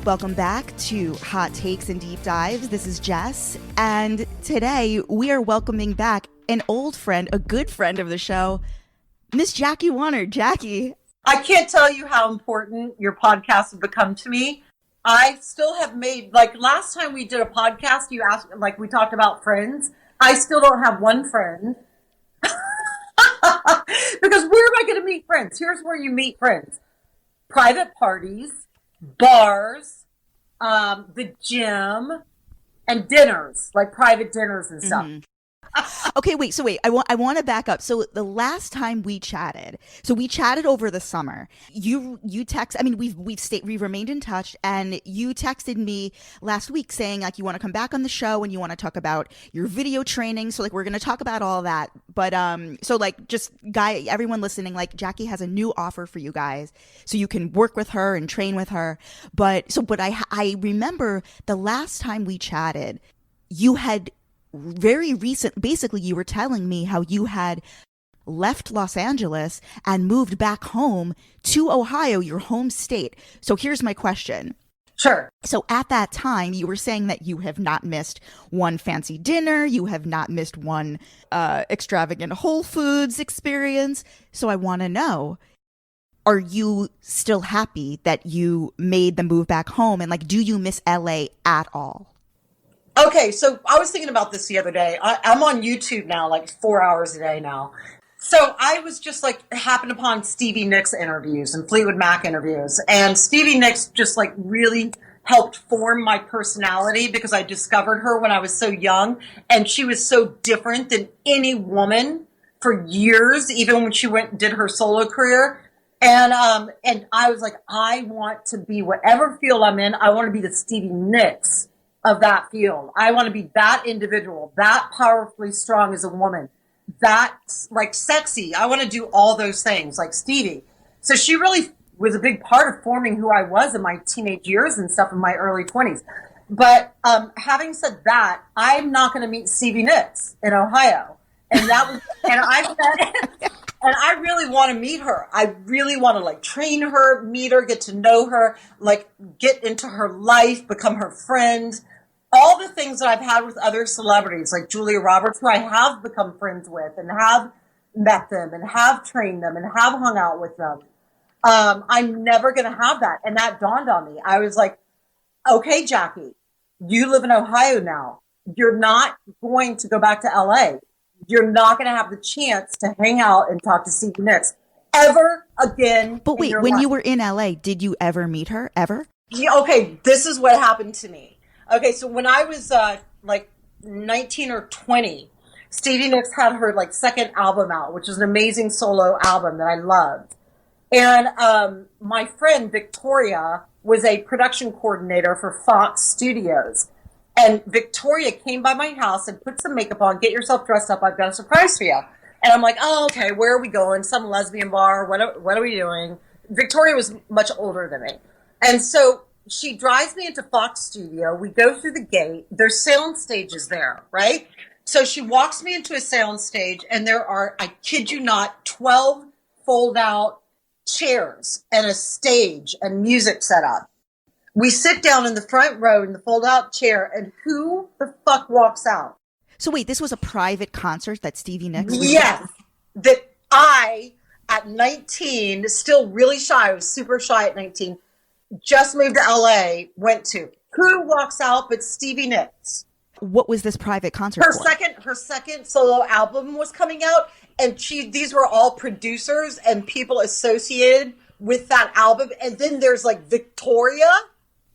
Welcome back to Hot Takes and Deep Dives. This is Jess, and today we are welcoming back an old friend, a good friend of the show, Miss Jackie Warner. Jackie. I can't tell you how important your podcast has become to me. I still have made, like last time we did a podcast, you asked, like we talked about friends. I still don't have one friend. Because where am I going to meet friends? Here's where you meet friends. Private parties, bars, the gym, and dinners, like private dinners and stuff. Mm-hmm. Okay, wait. I want to back up. So the last time we chatted, we chatted over the summer. You text. I mean, we've remained in touch, and you texted me last week saying like you want to come back on the show and you want to talk about your video training. So like we're going to talk about all that. But so like just everyone listening, like Jackie has a new offer for you guys, so you can work with her and train with her. But I remember the last time we chatted, you had very recent, basically you were telling me how you had left Los Angeles and moved back home to Ohio, your home state. So here's my question. Sure. So at that time, you were saying that you have not missed one fancy dinner, you have not missed one extravagant Whole Foods experience. So I want to know, are you still happy that you made the move back home? And like, do you miss LA at all? Okay, so I was thinking about this the other day. I'm on YouTube now, like 4 hours a day now. So I was just like happened upon Stevie Nicks interviews and Fleetwood Mac interviews. And Stevie Nicks just like really helped form my personality because I discovered her when I was so young. And she was so different than any woman for years, even when she went and did her solo career. And I was like, I want to be whatever field I'm in. I want to be the Stevie Nicks of that field. I want to be that individual, that powerfully strong as a woman, that like sexy. I want to do all those things like Stevie. So she really was a big part of forming who I was in my teenage years and stuff in my early 20s. But having said that, I'm not going to meet Stevie Nicks in Ohio. And that was, and I really want to meet her. I really want to like train her, meet her, get to know her, like get into her life, become her friend. All the things that I've had with other celebrities like Julia Roberts, who I have become friends with and have met them and have trained them and have hung out with them. I'm never going to have that. And that dawned on me. I was like, okay, Jackie, you live in Ohio now. You're not going to go back to LA. You're not going to have the chance to hang out and talk to Stevie Nicks ever again. But wait, when you were in LA, did you ever meet her? Ever? Yeah, okay, this is what happened to me. Okay, so when I was like 19 or 20, Stevie Nicks had her like second album out, which was an amazing solo album that I loved. And my friend Victoria was a production coordinator for Fox Studios. And Victoria came by my house and put some makeup on, get yourself dressed up, I've got a surprise for you. And I'm like, oh, okay, where are we going? Some lesbian bar, what are we doing? Victoria was much older than me. And so she drives me into Fox Studio. We go through the gate. There's sound stages there, right? So she walks me into a sound stage, and there are, I kid you not, 12 fold-out chairs and a stage and music set up. We sit down in the front row in the fold-out chair, and who the fuck walks out? So wait, this was a private concert that Stevie Nicks was Yes. That I, at 19, still really shy, I was super shy at 19, just moved to LA, went to. Who walks out but Stevie Nicks? What was this private concert Her for? Her second solo album was coming out, and these were all producers and people associated with that album. And then there's like Victoria,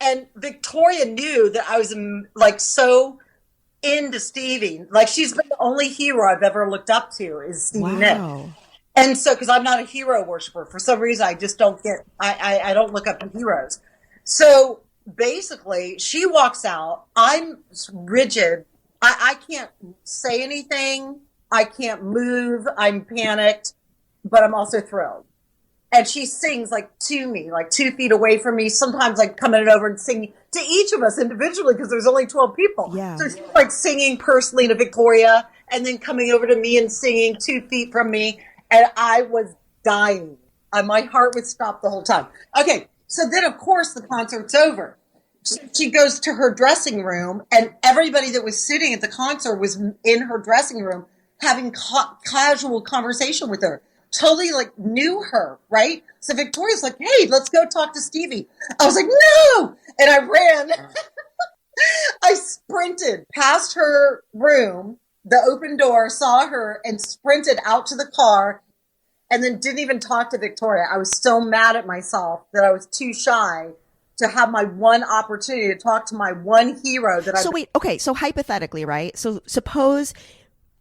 and Victoria knew that I was like so into Stevie. Like she's been the only hero I've ever looked up to is Stevie Nicks. And so, because I'm not a hero worshiper, for some reason, I just don't I don't look up to heroes. So basically, she walks out. I'm rigid. I can't say anything. I can't move. I'm panicked, but I'm also thrilled. And she sings like to me, like 2 feet away from me, sometimes like coming over and singing to each of us individually because there's only 12 people. Yeah. So she's like singing personally to Victoria and then coming over to me and singing 2 feet from me. And I was dying. My heart would stop the whole time. Okay. So then of course the concert's over. So she goes to her dressing room, and everybody that was sitting at the concert was in her dressing room having casual conversation with her. Totally like knew her, right? So Victoria's like, hey, let's go talk to Stevie. I was like, no! And I ran. I sprinted past her room, the open door, saw her, and sprinted out to the car, and then didn't even talk to Victoria. I was so mad at myself that I was too shy to have my one opportunity to talk to my one hero that I. So wait, okay, so hypothetically, right? So suppose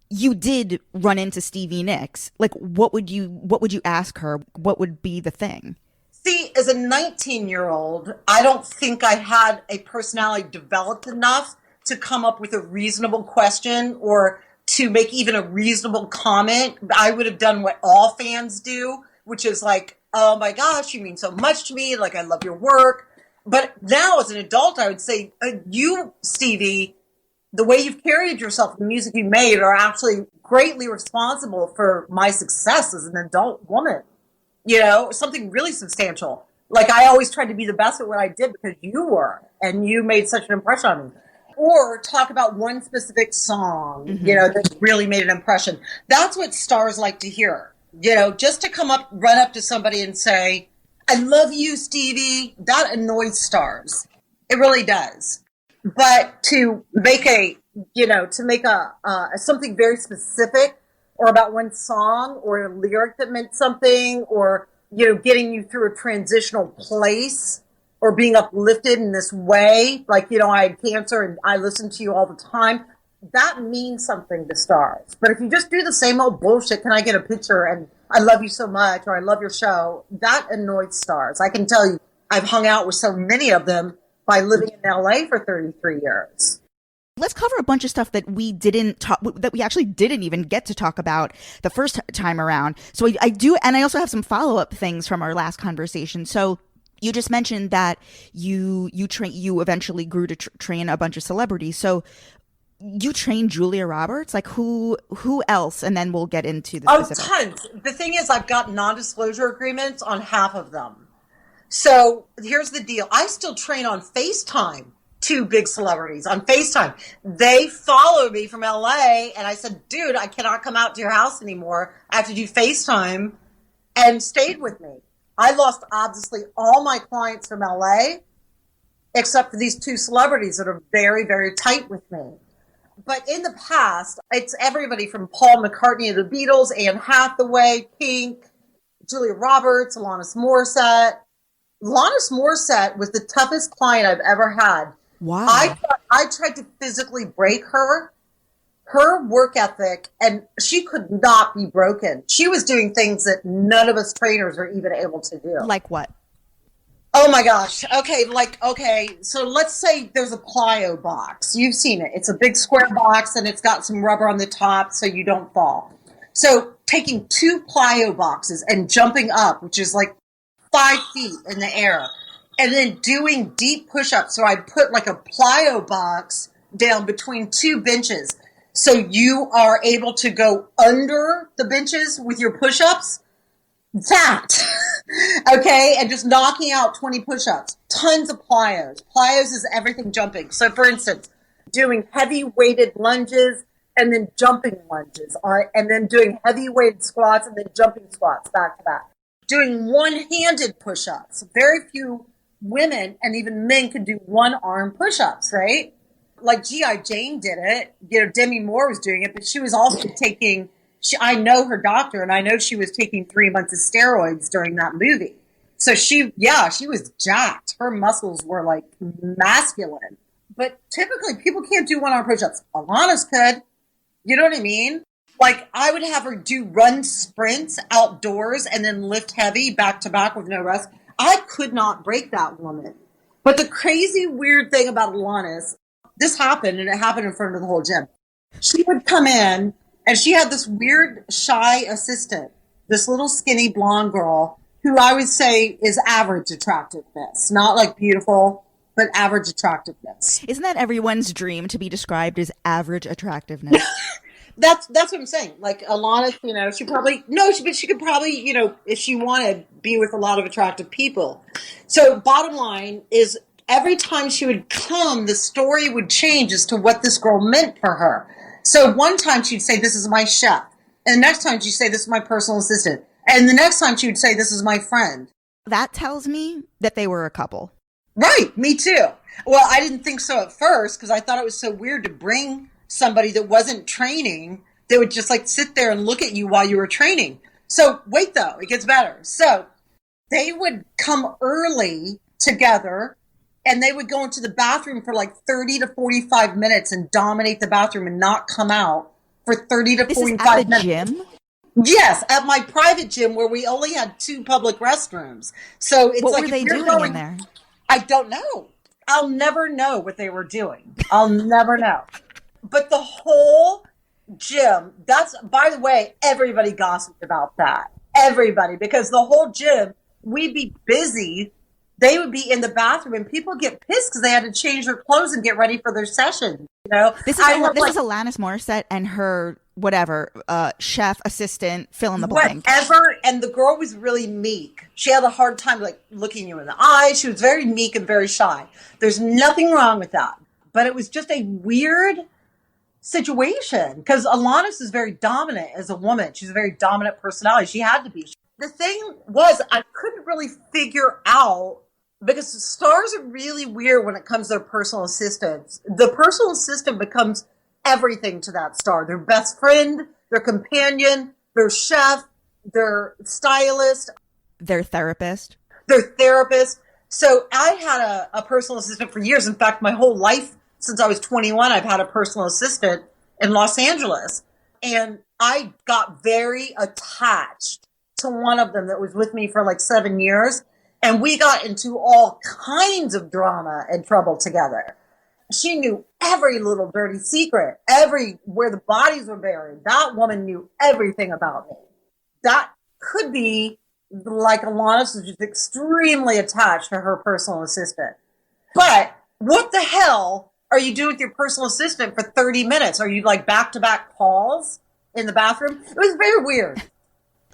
you did run into Stevie Nicks. Like, what would you ask her? What would be the thing? See, as a 19-year-old, I don't think I had a personality developed enough to come up with a reasonable question or to make even a reasonable comment. I would have done what all fans do, which is like, oh my gosh, you mean so much to me. Like, I love your work. But now as an adult, I would say, you, Stevie, the way you've carried yourself, the music you made are actually greatly responsible for my success as an adult woman. You know, something really substantial. Like, I always tried to be the best at what I did because you were, and you made such an impression on me. Or talk about one specific song, you know, that really made an impression. That's what stars like to hear. You know, just to run up to somebody and say, I love you, Stevie, that annoys stars. It really does. But to make something very specific, or about one song or a lyric that meant something, or, you know, getting you through a transitional place, or being uplifted in this way, like, you know, I had cancer and I listen to you all the time, that means something to stars. But if you just do the same old bullshit, can I get a picture and I love you so much, or I love your show, that annoys stars. I can tell you, I've hung out with so many of them by living in LA for 33 years. Let's cover a bunch of stuff that we actually didn't even get to talk about the first time around. So I do, and I also have some follow-up things from our last conversation. So you just mentioned that you eventually grew to train a bunch of celebrities. So you trained Julia Roberts? Like, who else? And then we'll get into the specifics. Tons. The thing is, I've got non-disclosure agreements on half of them. So here's the deal. I still train on FaceTime. Two big celebrities on FaceTime. They followed me from LA, and I said, dude, I cannot come out to your house anymore. I have to do FaceTime, and stayed with me. I lost obviously all my clients from LA, except for these two celebrities that are very, very tight with me. But in the past, it's everybody from Paul McCartney of the Beatles, Anne Hathaway, Pink, Julia Roberts, Alanis Morissette. Alanis Morissette was the toughest client I've ever had. Wow. I tried to physically break her work ethic, and she could not be broken. She was doing things that none of us trainers are even able to do. Like what? Oh my gosh. Okay. So let's say there's a plyo box. You've seen it. It's a big square box, and it's got some rubber on the top so you don't fall. So taking two plyo boxes and jumping up, which is like 5 feet in the air, and then doing deep push-ups. So I put like a plyo box down between two benches. So you are able to go under the benches with your push-ups. That. Okay. And just knocking out 20 push-ups. Tons of plyos. Plyos is everything jumping. So for instance, doing heavy weighted lunges and then jumping lunges. And then doing heavy weighted squats and then jumping squats back to back. Doing one-handed push-ups. Very few women and even men can do one-arm push-ups, right? Like G.I. Jane did it. You know, Demi Moore was doing it, but she was also taking, I know her doctor, and I know she was taking 3 months of steroids during that movie. So she was jacked. Her muscles were like masculine. But typically people can't do one-arm push-ups. Alanis could. You know what I mean? Like, I would have her do run sprints outdoors and then lift heavy back to back with no rest. I could not break that woman. But the crazy weird thing about Alanis, this happened, and it happened in front of the whole gym. She would come in, and she had this weird, shy assistant, this little skinny blonde girl, who I would say is average attractiveness. Not like beautiful, but average attractiveness. Isn't that everyone's dream, to be described as average attractiveness? That's what I'm saying. Like Alanis, you know, but she could probably, you know, if she wanted, be with a lot of attractive people. So bottom line is, every time she would come, the story would change as to what this girl meant for her. So one time she'd say, this is my chef. And the next time she'd say, this is my personal assistant. And the next time she would say, this is my friend. That tells me that they were a couple. Right, me too. Well, I didn't think so at first because I thought it was so weird to bring somebody that wasn't training that would just like sit there and look at you while you were training. So wait though, it gets better. So they would come early together and they would go into the bathroom for like 30 to 45 minutes and dominate the bathroom and not come out for 30 to This 45 is at minutes. the gym? Yes, at my private gym where we only had 2 public restrooms. So it's What like were they if you're doing going, in there? I don't know. I'll never know what they were doing. I'll never know. But the whole gym, that's, by the way, everybody gossiped about that. Everybody, because the whole gym, we'd be busy. They would be in the bathroom and people get pissed because they had to change their clothes and get ready for their session. You know, This is Alanis Morissette and her whatever chef assistant fill in the blank. Whatever, and the girl was really meek. She had a hard time like looking you in the eye. She was very meek and very shy. There's nothing wrong with that, but it was just a weird situation because Alanis is very dominant as a woman. She's a very dominant personality. She had to be. The thing was, I couldn't really figure out because stars are really weird when it comes to their personal assistants. The personal assistant becomes everything to that star. Their best friend, their companion, their chef, their stylist, Their therapist. their therapist. So I had a personal assistant for years. In fact, my whole life since I was 21, I've had a personal assistant in Los Angeles. And I got very attached to one of them that was with me for like 7 years. And we got into all kinds of drama and trouble together. She knew every little dirty secret, where the bodies were buried. That woman knew everything about me. That could be like Alanis was just extremely attached to her personal assistant. But what the hell are you doing with your personal assistant for 30 minutes? Are you like back-to-back calls in the bathroom? It was very weird.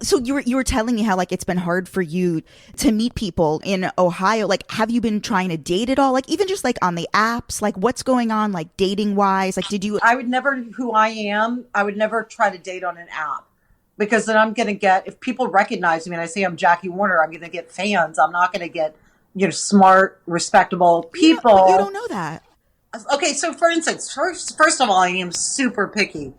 So you were telling me how like it's been hard for you to meet people in Ohio. Like, have you been trying to date at all? Like, even just like on the apps, like what's going on, like dating wise? Like, did you? I would never, who I am, I would never try to date on an app because then I'm going to get, if people recognize me and I say I'm Jackie Warner, I'm going to get fans. I'm not going to get, smart, respectable people. But you don't know that. Okay. So for instance, first of all, I am super picky.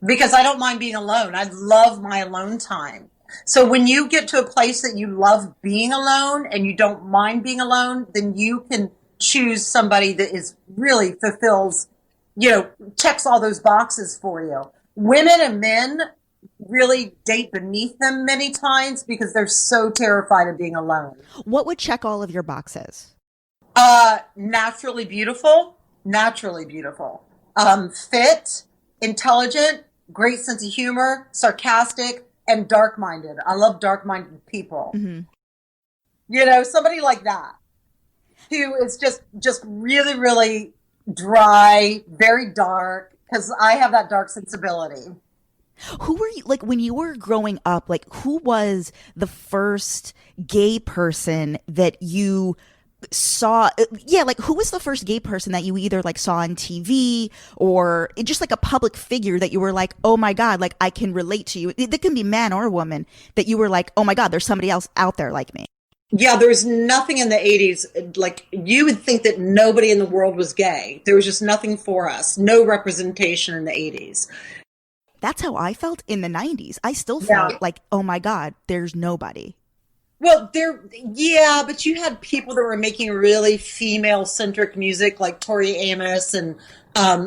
Because I don't mind being alone. I love my alone time. So when you get to a place that you love being alone and you don't mind being alone, then you can choose somebody that is really fulfills, checks all those boxes for you. Women and men really date beneath them many times because they're so terrified of being alone. What would check all of your boxes? Naturally beautiful, fit, intelligent, great sense of humor, sarcastic, and dark-minded. I love dark-minded people. Mm-hmm. Somebody like that who is just really, really dry, very dark, because I have that dark sensibility. Who were you, like when you were growing up, like who was the first gay person that you saw? Like who was the first gay person that you either like saw on TV or just like a public figure that you were like, oh my God, like I can relate to you? It can be man or woman that you were like, oh my God, there's somebody else out there like me. Yeah, there was nothing in the 80s. Like you would think that nobody in the world was gay. There was just nothing for us. No representation in the 80s. That's how I felt in the 90s. I still felt like, oh my God, there's nobody. Well, but you had people that were making really female-centric music, like Tori Amos and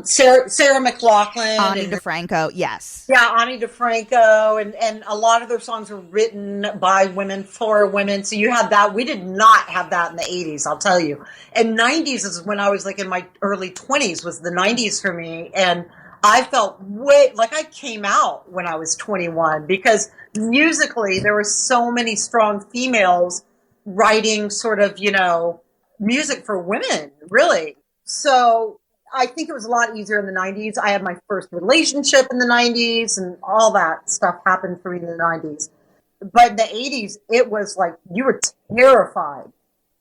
Sarah McLachlan. Ani DiFranco, yes. Yeah, Ani DiFranco, and a lot of their songs were written by women for women. So you had that. We did not have that in the 80s, I'll tell you. And 90s is when I was like in my early 20s was the 90s for me. And I felt like I came out when I was 21 because musically there were so many strong females writing sort of, music for women, really. So I think it was a lot easier in the 90s. I had my first relationship in the 90s and all that stuff happened for me in the 90s. But in the 80s, it was like you were terrified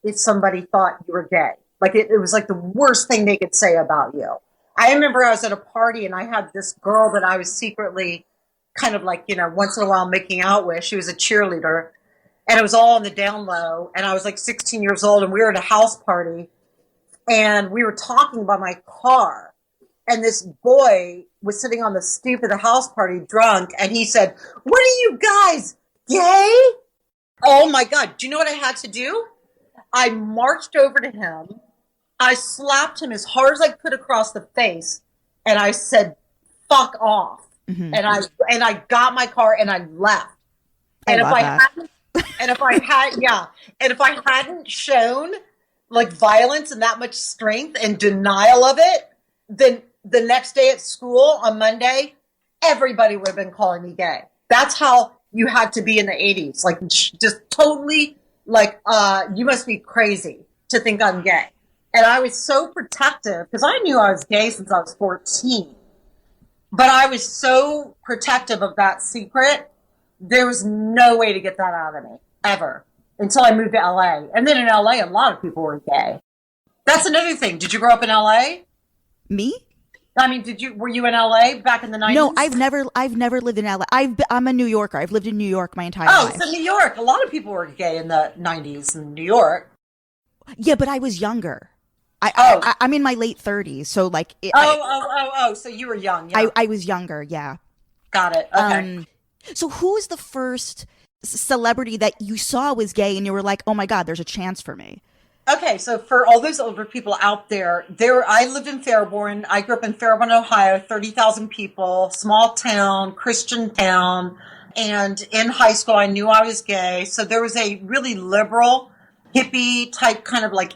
if somebody thought you were gay. Like it was like the worst thing they could say about you. I remember I was at a party and I had this girl that I was secretly kind of like, once in a while making out with. She was a cheerleader and it was all on the down low. And I was like 16 years old and we were at a house party and we were talking about my car. And this boy was sitting on the stoop of the house party drunk. And he said, "What are you guys, gay?" Oh my God. Do you know what I had to do? I marched over to him. I slapped him as hard as I could across the face. And I said, "Fuck off." Mm-hmm. And I got my car and I left. And if I hadn't shown like violence and that much strength and denial of it, then the next day at school on Monday, everybody would have been calling me gay. That's how you had to be in the 80s. Like just totally like, you must be crazy to think I'm gay. And I was so protective because I knew I was gay since I was 14. But I was so protective of that secret. There was no way to get that out of me ever until I moved to LA. And then in LA, a lot of people were gay. That's another thing. Did you grow up in LA? Me? I mean, were you in LA back in the 90s? No, I've never lived in LA. I'm a New Yorker. I've lived in New York my entire life. Oh, so New York. A lot of people were gay in the 90s in New York. Yeah, but I was younger. I'm in my late 30s, so like. So you were young. Yeah. I was younger. Yeah. Got it. Okay. So who was the first celebrity that you saw was gay and you were like, "Oh my God, there's a chance for me"? Okay, so for all those older people out there, I lived in Fairborn. I grew up in Fairborn, Ohio, 30,000 people, small town, Christian town. And in high school, I knew I was gay. So there was a really liberal, hippie type kind of like,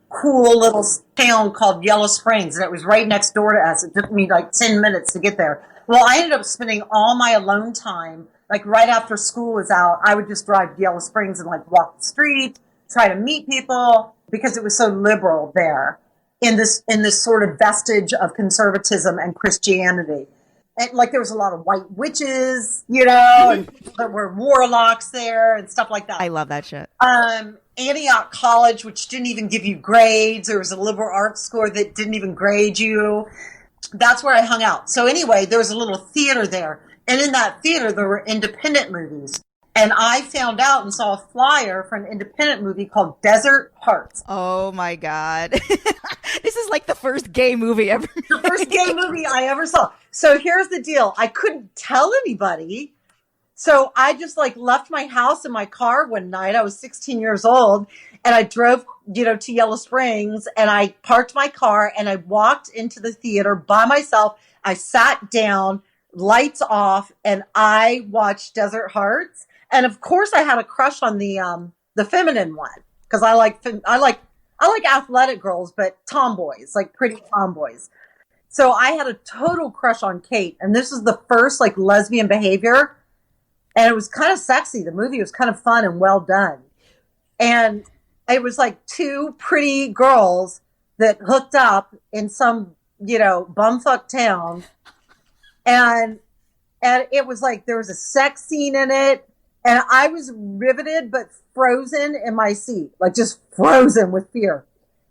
cool little town called Yellow Springs. And it was right next door to us. It took me like 10 minutes to get there. Well, I ended up spending all my alone time, like right after school was out, I would just drive to Yellow Springs and like walk the street, try to meet people because it was so liberal there in this sort of vestige of conservatism and Christianity. And like there was a lot of white witches, and there were warlocks there and stuff like that. I love that shit. Antioch College, which didn't even give you grades. There was a liberal arts school that didn't even grade you. That's where I hung out. So anyway, there was a little theater there. And in that theater, there were independent movies. And I found out and saw a flyer for an independent movie called Desert Hearts. Oh my God. This is like the first gay movie ever. The first gay movie I ever saw. So here's the deal. I couldn't tell anybody. So I just like left my house in my car one night. I was 16 years old and I drove, to Yellow Springs and I parked my car and I walked into the theater by myself. I sat down, lights off, and I watched Desert Hearts. And of course I had a crush on the feminine one because I like athletic girls, but tomboys, like pretty tomboys. So I had a total crush on Kate. And this is the first like lesbian behavior. And it was kind of sexy. The movie was kind of fun and well done. And it was like two pretty girls that hooked up in some, bumfuck town. And it was like there was a sex scene in it. And I was riveted but frozen in my seat, like just frozen with fear.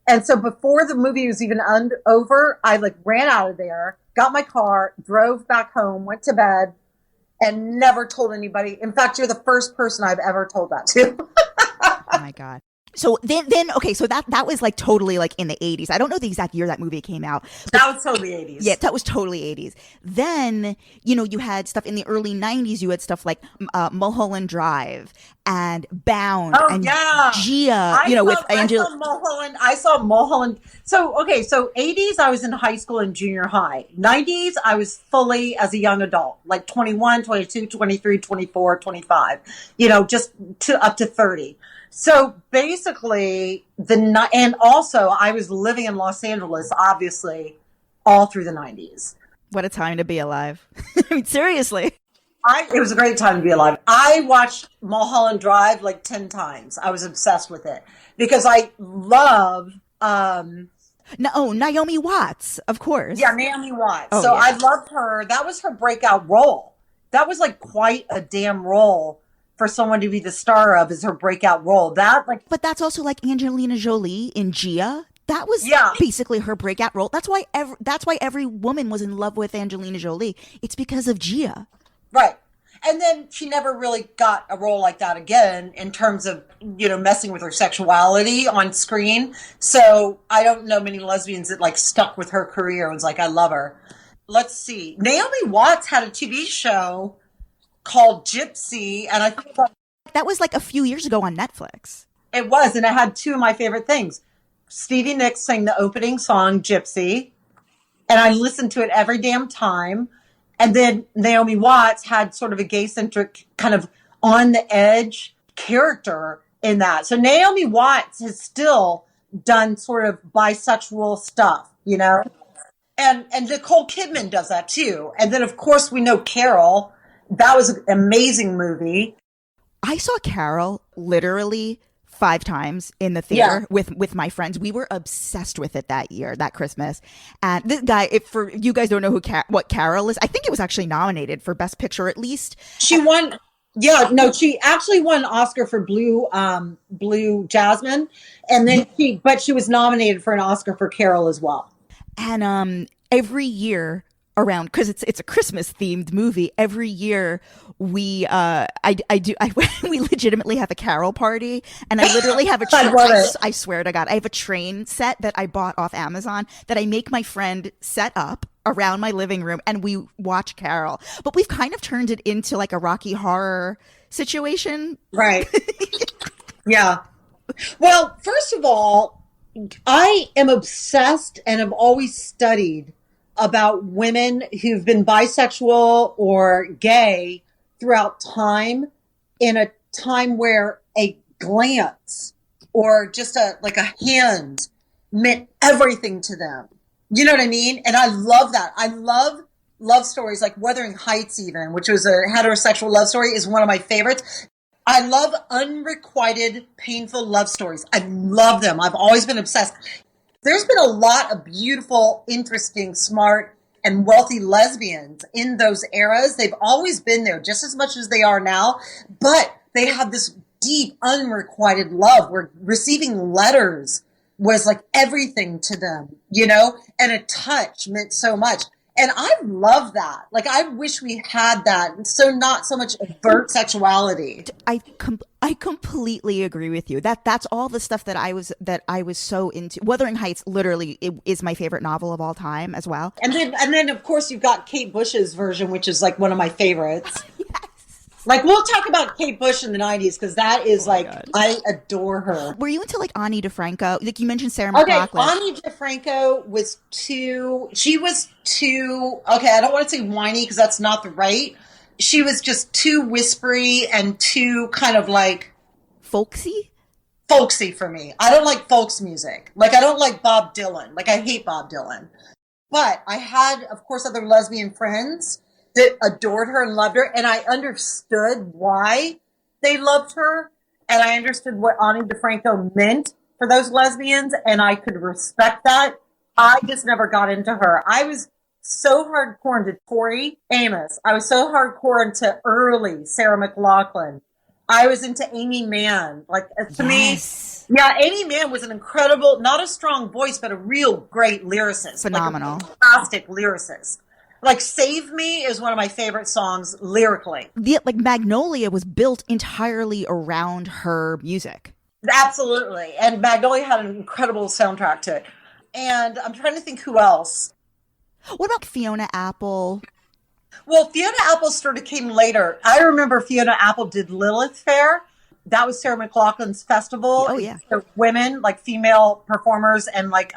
And so before the movie was even over, I like ran out of there, got my car, drove back home, went to bed, and never told anybody. In fact, you're the first person I've ever told that to. Oh my God. So then okay, so that was like totally like in the 80s. I don't know the exact year that movie came out. That was totally 80s. Yeah, that was totally 80s. Then, you had stuff in the early 90s. You had stuff like Mulholland Drive and Bound and Gia, with Angela. I saw Mulholland. So 80s, I was in high school and junior high. 90s, I was fully as a young adult, like 21, 22, 23, 24, 25, just up to 30. So basically, and also I was living in Los Angeles, obviously, all through the 90s. What a time to be alive. I mean, seriously. It was a great time to be alive. I watched Mulholland Drive like 10 times. I was obsessed with it because I love... Naomi Watts, of course. Yeah, Naomi Watts. Oh, so yeah. I loved her. That was her breakout role. That was like quite a damn role for someone to be the star of is her breakout role. That like, But that's also like Angelina Jolie in Gia. That was yeah, basically her breakout role. That's why every woman was in love with Angelina Jolie. It's because of Gia. right. And then she never really got a role like that again in terms of, messing with her sexuality on screen. So I don't know many lesbians that like stuck with her career and was like, I love her. Let's see. Naomi Watts had a TV show called Gypsy, and I think That was like a few years ago on Netflix. it was, and it had two of my favorite things. Stevie Nicks sang the opening song, Gypsy, and I listened to it every damn time. And then Naomi Watts had sort of a gay-centric, kind of on the edge character in that. So Naomi Watts has still done sort of bisexual stuff, And Nicole Kidman does that too. And then of course we know Carol. That was an amazing movie. I saw Carol literally 5 times in the theater with my friends. We were obsessed with it that Christmas. And this guy, if for you guys don't know what Carol is, I think it was actually nominated for Best Picture at least. She won. Yeah, no, she actually won an Oscar for Blue Jasmine, and then she was nominated for an Oscar for Carol as well. And every year around, because it's a Christmas themed movie, every year we we legitimately have a Carol party, and I literally have a I swear to God, I have a train set that I bought off Amazon that I make my friend set up around my living room, and we watch Carol. But we've kind of turned it into like a Rocky Horror situation. Right. Yeah. Well, first of all, I am obsessed and have always studied about women who've been bisexual or gay throughout time, in a time where a glance or just a hand meant everything to them. You know what I mean? And I love that. I love love stories like Wuthering Heights, even, which was a heterosexual love story, is one of my favorites. I love unrequited, painful love stories. I love them. I've always been obsessed. There's been a lot of beautiful, interesting, smart, and wealthy lesbians in those eras. They've always been there just as much as they are now, but they have this deep, unrequited love where receiving letters was like everything to them, you know, and a touch meant so much. And I love that. Like, I wish we had that. So not so much overt sexuality. I completely agree with you. That's all the stuff that I was so into. Wuthering Heights literally is my favorite novel of all time as well. And then of course you've got Kate Bush's version, which is like one of my favorites. Yes. Like, we'll talk about Kate Bush in the 90s because that is God. I adore her. Were you into like Ani DiFranco? Like, you mentioned Sarah McLachlan. Okay, Ani DiFranco was she was too, okay, I don't want to say whiny because that's not the right. She was just too whispery and too kind of like folksy for me. I don't like folks music. Like, I don't like Bob Dylan. Like, I hate Bob Dylan. But I had, of course, other lesbian friends that adored her and loved her, and I understood why they loved her, and I understood what Ani DiFranco meant for those lesbians, and I could respect that. I just never got into her. I was so hardcore into Tori Amos. I was so hardcore into early Sarah McLachlan. I was into Amy Mann. Like, to me, yeah, Amy Mann was an incredible, not a strong voice, but a real great lyricist. Phenomenal. Like, a fantastic lyricist. Like, Save Me is one of my favorite songs lyrically. Like, Magnolia was built entirely around her music. Absolutely. And Magnolia had an incredible soundtrack to it. And I'm trying to think who else. What about Fiona Apple? Well, Fiona Apple sort of came later. I remember Fiona Apple did Lilith Fair. That was Sarah McLachlan's festival. Oh, yeah. For women, like female performers, and like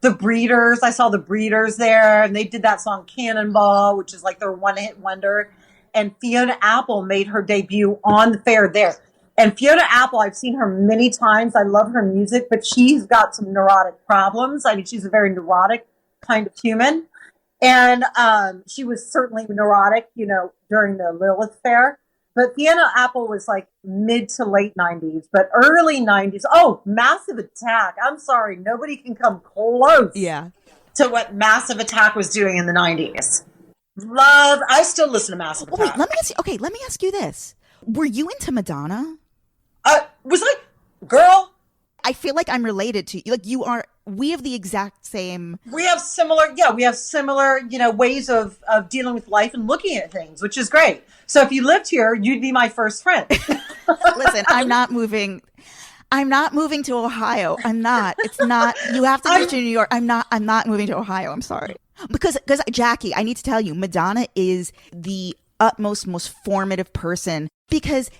the Breeders. I saw the Breeders there, and they did that song Cannonball, which is like their one-hit wonder. And Fiona Apple made her debut on the fair there. And Fiona Apple, I've seen her many times. I love her music, but she's got some neurotic problems. I mean, she's a very neurotic kind of human. And she was certainly neurotic, you know, during the Lilith Fair. But Fiona Apple was like mid to late 90s, but early 90s. Oh, Massive Attack. I'm sorry. Nobody can come close to what Massive Attack was doing in the 90s. I still listen to Massive Attack. Wait, let me ask you this. Were you into Madonna? Was like, girl, I feel like I'm related to you. Like you are. We have the exact same. we have similar, ways of dealing with life and looking at things, which is great. So if you lived here, you'd be my first friend. Listen, I'm not moving. I'm not moving to Ohio. I'm not. It's not. You have to move to New York. I'm not. I'm not moving to Ohio. I'm sorry. Because Jackie, I need to tell you, Madonna is the utmost, most formative person because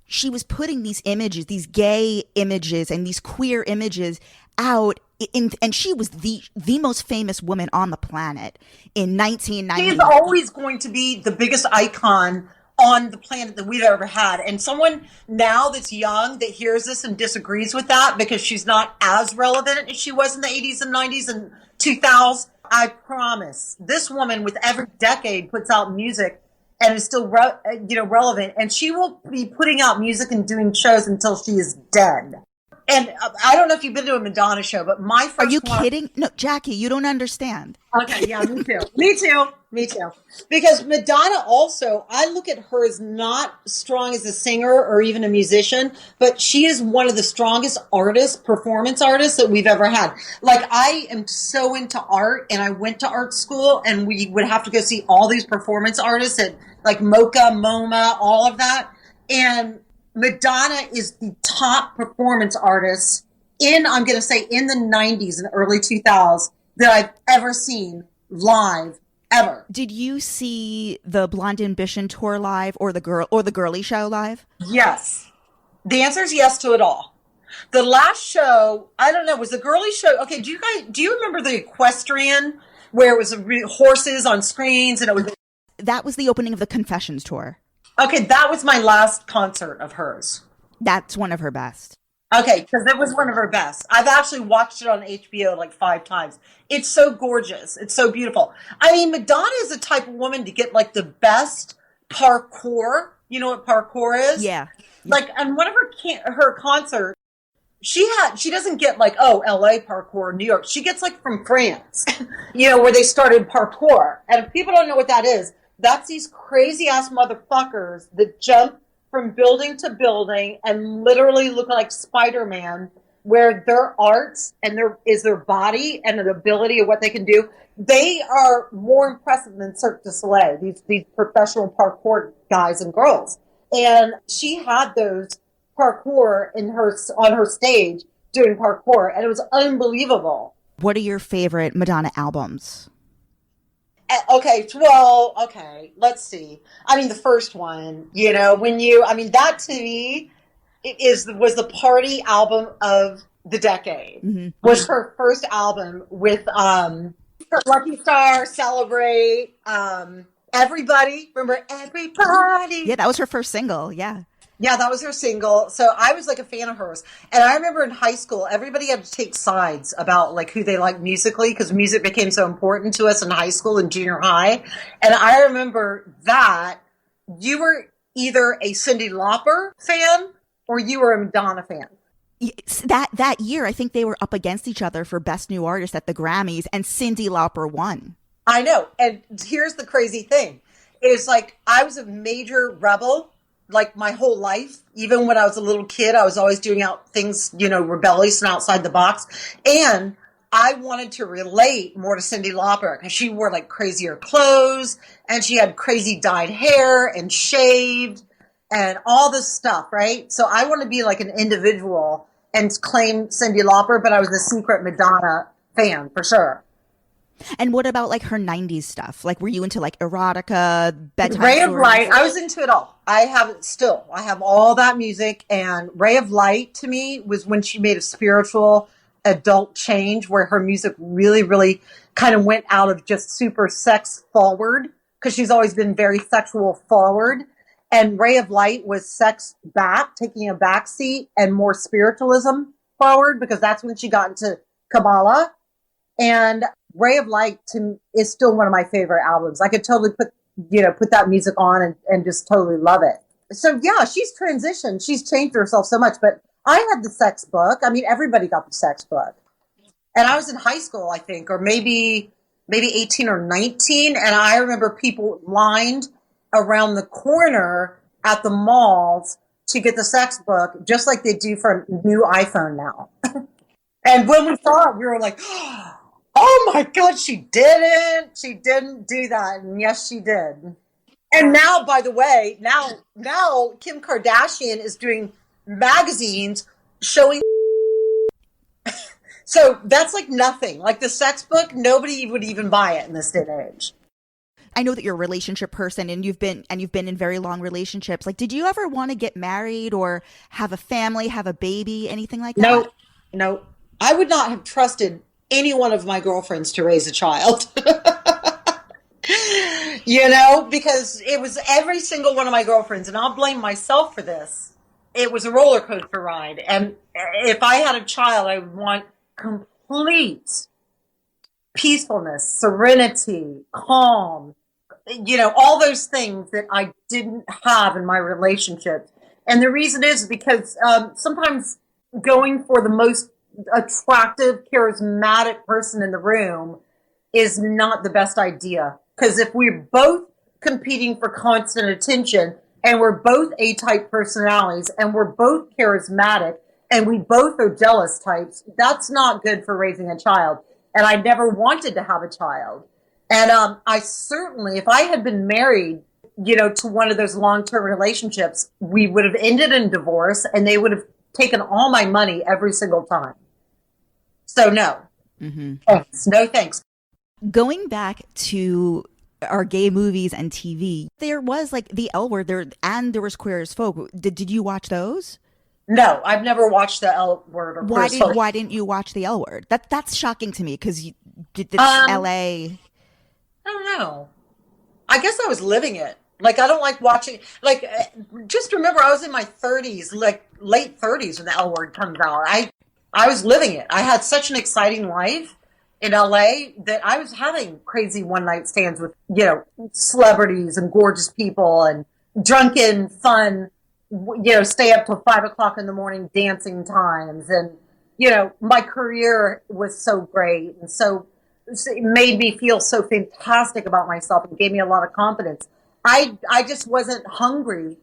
she was putting these images, these gay images and these queer images out and she was the most famous woman on the planet in 1990. She's always going to be the biggest icon on the planet that we've ever had. And someone now that's young that hears this and disagrees with that because she's not as relevant as she was in the 80s and 90s and 2000s, I promise this woman with every decade puts out music and is still relevant, and she will be putting out music and doing shows until she is dead. And I don't know if you've been to a Madonna show, but my first Are you kidding? No, Jackie, you don't understand. Okay, yeah, me too. Me too. Because Madonna also, I look at her as not strong as a singer or even a musician, but she is one of the strongest artists, performance artists that we've ever had. Like, I am so into art, and I went to art school, and we would have to go see all these performance artists at like MoMA, all of that. And Madonna is the top performance artist I'm going to say in the 90s and early 2000s that I've ever seen live, ever. Did you see the Blonde Ambition tour live or the Girly Show live? Yes. The answer is yes to it all. The last show, I don't know, was the Girly Show. Okay, do you remember the equestrian where it was horses on screens and it was... That was the opening of the Confessions tour. Okay, that was my last concert of hers. That's one of her best. Okay, because it was one of her best. I've actually watched it on HBO like 5 times. It's so gorgeous. It's so beautiful. I mean, Madonna is the type of woman to get like the best parkour. You know what parkour is? Yeah. Like, on one of her concerts, she doesn't get like, oh, LA parkour, New York. She gets like from France, where they started parkour. And if people don't know what that is, that's these crazy ass motherfuckers that jump from building to building and literally look like Spider-Man, where their arts and their body and the ability of what they can do. They are more impressive than Cirque du Soleil, these professional parkour guys and girls. And she had those parkour on her stage doing parkour, and it was unbelievable. What are your favorite Madonna albums? Okay, let's see. I mean, the first one, that to me was the party album of the decade. Mm-hmm. Was her first album with Lucky Star, Celebrate, Everybody. Remember Everybody? Yeah, that was her first single. Yeah. Yeah, that was her single. So I was like a fan of hers. And I remember in high school, everybody had to take sides about like who they liked musically because music became so important to us in high school and junior high. And I remember that you were either a Cyndi Lauper fan or you were a Madonna fan. That year, I think they were up against each other for Best New Artist at the Grammys, and Cyndi Lauper won. I know. And here's the crazy thing. It's like I was a major rebel like my whole life. Even when I was a little kid, I was always doing out things, rebellious and outside the box. And I wanted to relate more to Cyndi Lauper because she wore like crazier clothes and she had crazy dyed hair and shaved and all this stuff, right? So I want to be like an individual and claim Cyndi Lauper, but I was a secret Madonna fan for sure. And what about like her 90s stuff? Like, were you into like erotica, bedtime Ray of stories? Light? I was into it all. I have it still. I have all that music. And Ray of Light to me was when she made a spiritual adult change where her music really, really kind of went out of just super sex forward because she's always been very sexual forward. And Ray of Light was sex back, taking a back seat and more spiritualism forward because that's when she got into Kabbalah. And Ray of Light is still one of my favorite albums. I could totally put that music on and just totally love it. So yeah, she's transitioned. She's changed herself so much, but I had the sex book. I mean, everybody got the sex book. And I was in high school, I think, or maybe 18 or 19. And I remember people lined around the corner at the malls to get the sex book, just like they do for a new iPhone now. And when we saw it, we were like, oh my God, she didn't. She didn't do that. And yes, she did. And now, by the way, now Kim Kardashian is doing magazines showing. So that's like nothing. Like the sex book, nobody would even buy it in this day and age. I know that you're a relationship person and you've been in very long relationships. Like, did you ever want to get married or have a family, have a baby, anything like that? No, no. I would not have trusted any one of my girlfriends to raise a child. Because it was every single one of my girlfriends, and I'll blame myself for this. It was a roller coaster ride. And if I had a child, I would want complete peacefulness, serenity, calm, all those things that I didn't have in my relationships. And the reason is because sometimes going for the most attractive, charismatic person in the room is not the best idea. Because if we're both competing for constant attention and we're both A-type personalities and we're both charismatic and we both are jealous types, that's not good for raising a child. And I never wanted to have a child. And I certainly, if I had been married, to one of those long-term relationships, we would have ended in divorce and they would have taken all my money every single time. So no. Mm-hmm. Thanks. No thanks. Going back to our gay movies and TV, there was like the L Word there, and there was Queer as Folk. Did you watch those? No, I've never watched the L Word or Queer as Folk. Why didn't you watch the L Word? That's shocking to me because you did LA. I don't know. I guess I was living it. Like, I don't like watching. Like, just remember, I was in my 30s, like late 30s when the L Word comes out. I was living it. I had such an exciting life in LA that I was having crazy one night stands with, celebrities and gorgeous people and drunken, fun, stay up till 5 o'clock in the morning dancing times. And, my career was so great. And so it made me feel so fantastic about myself and gave me a lot of confidence. I just wasn't hungry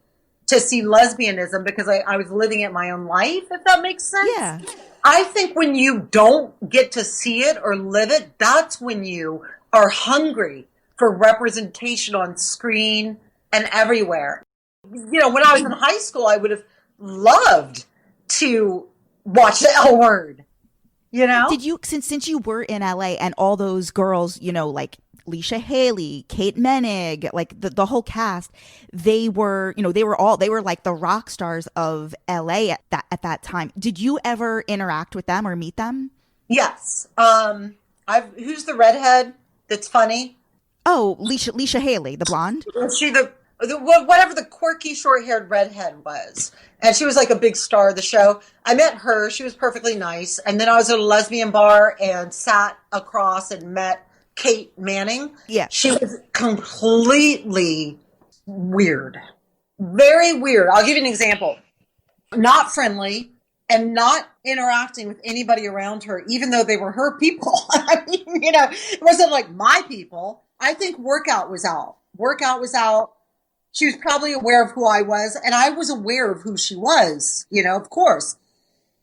to see lesbianism because I was living it my own life, if that makes sense. Yeah. I think when you don't get to see it or live it, that's when you are hungry for representation on screen and everywhere. When I was in high school, I would have loved to watch the L Word, Did you, since you were in LA and all those girls, like Leisha Haley, Kate Moennig, like the whole cast, they were like the rock stars of LA at that time. Did you ever interact with them or meet them? Yes. Who's the redhead that's funny? Oh, Leisha Haley, the blonde. Was she whatever the quirky short-haired redhead was? And she was like a big star of the show. I met her. She was perfectly nice. And then I was at a lesbian bar and sat across and met Kate Manning. Yeah. She was completely weird. Very weird. I'll give you an example. Not friendly and not interacting with anybody around her, even though they were her people. I mean, it wasn't like my people. I think Workout was out. She was probably aware of who I was, and I was aware of who she was, of course.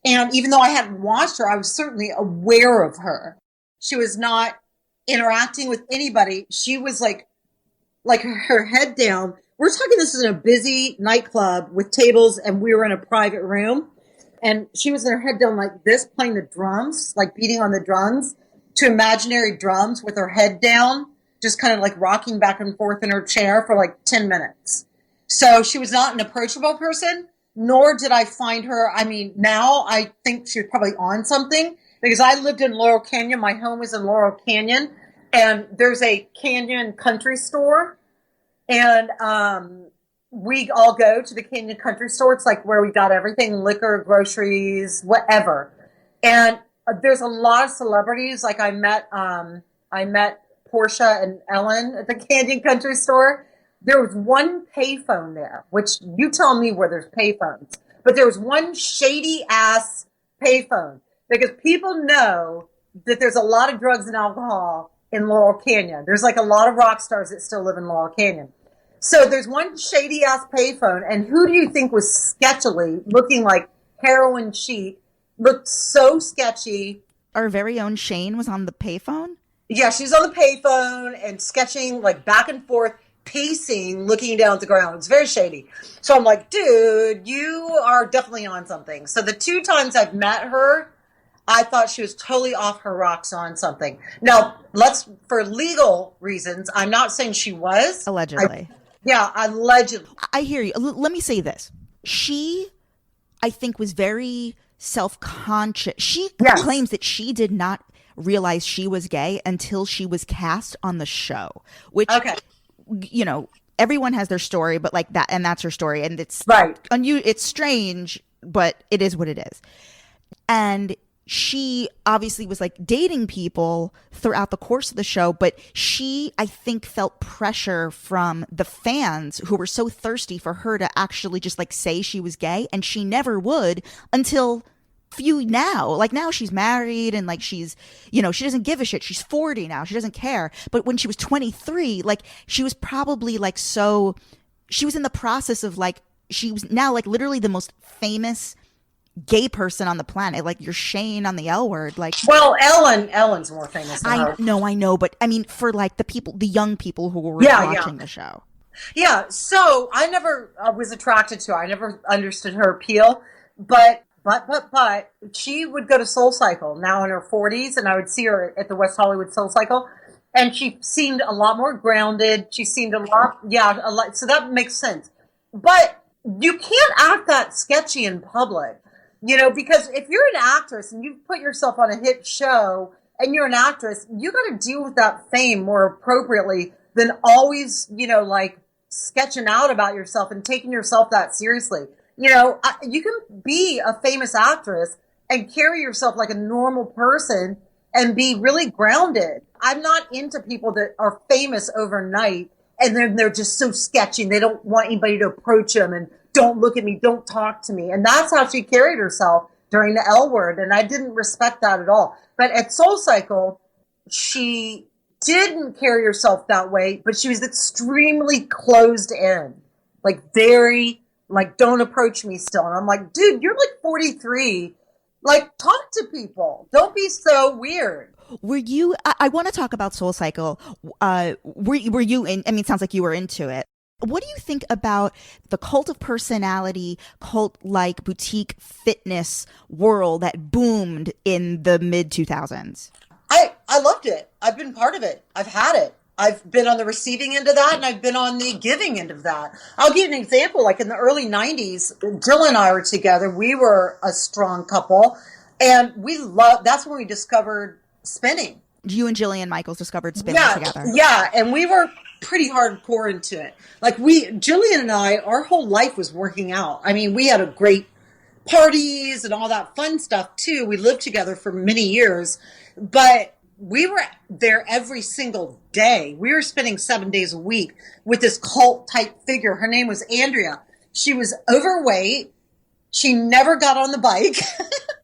And even though I hadn't watched her, I was certainly aware of her. She was not interacting with anybody. She was like her head down. We're talking, this is in a busy nightclub with tables, and we were in a private room. And she was in her head down like this, playing the drums, like beating on the drums to imaginary drums with her head down, just kind of like rocking back and forth in her chair for like 10 minutes. So she was not an approachable person, nor did I find her. I mean, now I think she was probably on something because I lived in Laurel Canyon. My home was in Laurel Canyon, and there's a Canyon country store. And we all go to the Canyon country store. It's like where we got everything, liquor, groceries, whatever. And there's a lot of celebrities. Like I met Portia and Ellen at the Canyon country store. There was one payphone there, which you tell me where there's payphones, but there was one shady ass payphone because people know that there's a lot of drugs and alcohol in Laurel Canyon. There's like a lot of rock stars that still live in Laurel Canyon. So there's one shady ass payphone, and who do you think was sketchily looking like heroin sheet? Looked so sketchy. Our very own Shane was on the payphone. Yeah, she's on the payphone and sketching like back and forth, pacing, looking down at the ground. It's very shady. So I'm like, dude, you are definitely on something. So the 2 times I've met her, I thought she was totally off her rocks on something. Now, for legal reasons, I'm not saying she was. Allegedly. Allegedly. I hear you. Let me say this. She, I think, was very self-conscious. She claims that she did not realize she was gay until she was cast on the show, which, you know, everyone has their story, but like that, and that's her story. And it's right. It's strange, but it is what it is. And she obviously was like dating people throughout the course of the show, but she, I think, felt pressure from the fans who were so thirsty for her to actually just like say she was gay, and she never would until now. Like now she's married and like she's, you know, she doesn't give a shit. She's 40 now. She doesn't care. But when she was 23, like she was probably like she was in the process of like, she was now like literally the most famous gay person on the planet. Like you're Shane on the L Word. Like, well, Ellen's more famous than her. I know, but I mean for like the young people who were watching the show. Yeah, so I never was attracted to her. I never understood her appeal, but she would go to SoulCycle now in her 40s, and I would see her at the West Hollywood SoulCycle, and she seemed a lot more grounded. She seemed a lot, so that makes sense. But you can't act that sketchy in public, you know, because if you're an actress and you put yourself on a hit show and you're an actress, you got to deal with that fame more appropriately than always, you know, like sketching out about yourself and taking yourself that seriously. You know, you can be a famous actress and carry yourself like a normal person and be really grounded. I'm not into people that are famous overnight and then they're just so sketchy and they don't want anybody to approach them and don't look at me, don't talk to me. And that's how she carried herself during the L Word. And I didn't respect that at all. But at SoulCycle, she didn't carry herself that way, but she was extremely closed in, like very, like, don't approach me still. And I'm like, dude, you're like 43. Like, talk to people. Don't be so weird. Were you, I want to talk about SoulCycle. Were you in, I mean, it sounds like you were into it. What do you think about the cult of personality, cult-like boutique fitness world that boomed in the mid-2000s? I loved it. I've been part of it. I've had it. I've been on the receiving end of that, and I've been on the giving end of that. I'll give you an example. Like in the early 90s, Jill and I were together. We were a strong couple, and that's when we discovered spinning. You and Jillian Michaels discovered spinning together. Yeah, and we were pretty hardcore into it. Like Jillian and I, our whole life was working out. I mean, we had a great parties and all that fun stuff too. We lived together for many years, but we were there every single day. We were spending 7 days a week with this cult type figure. Her name was Andrea. She was overweight. She never got on the bike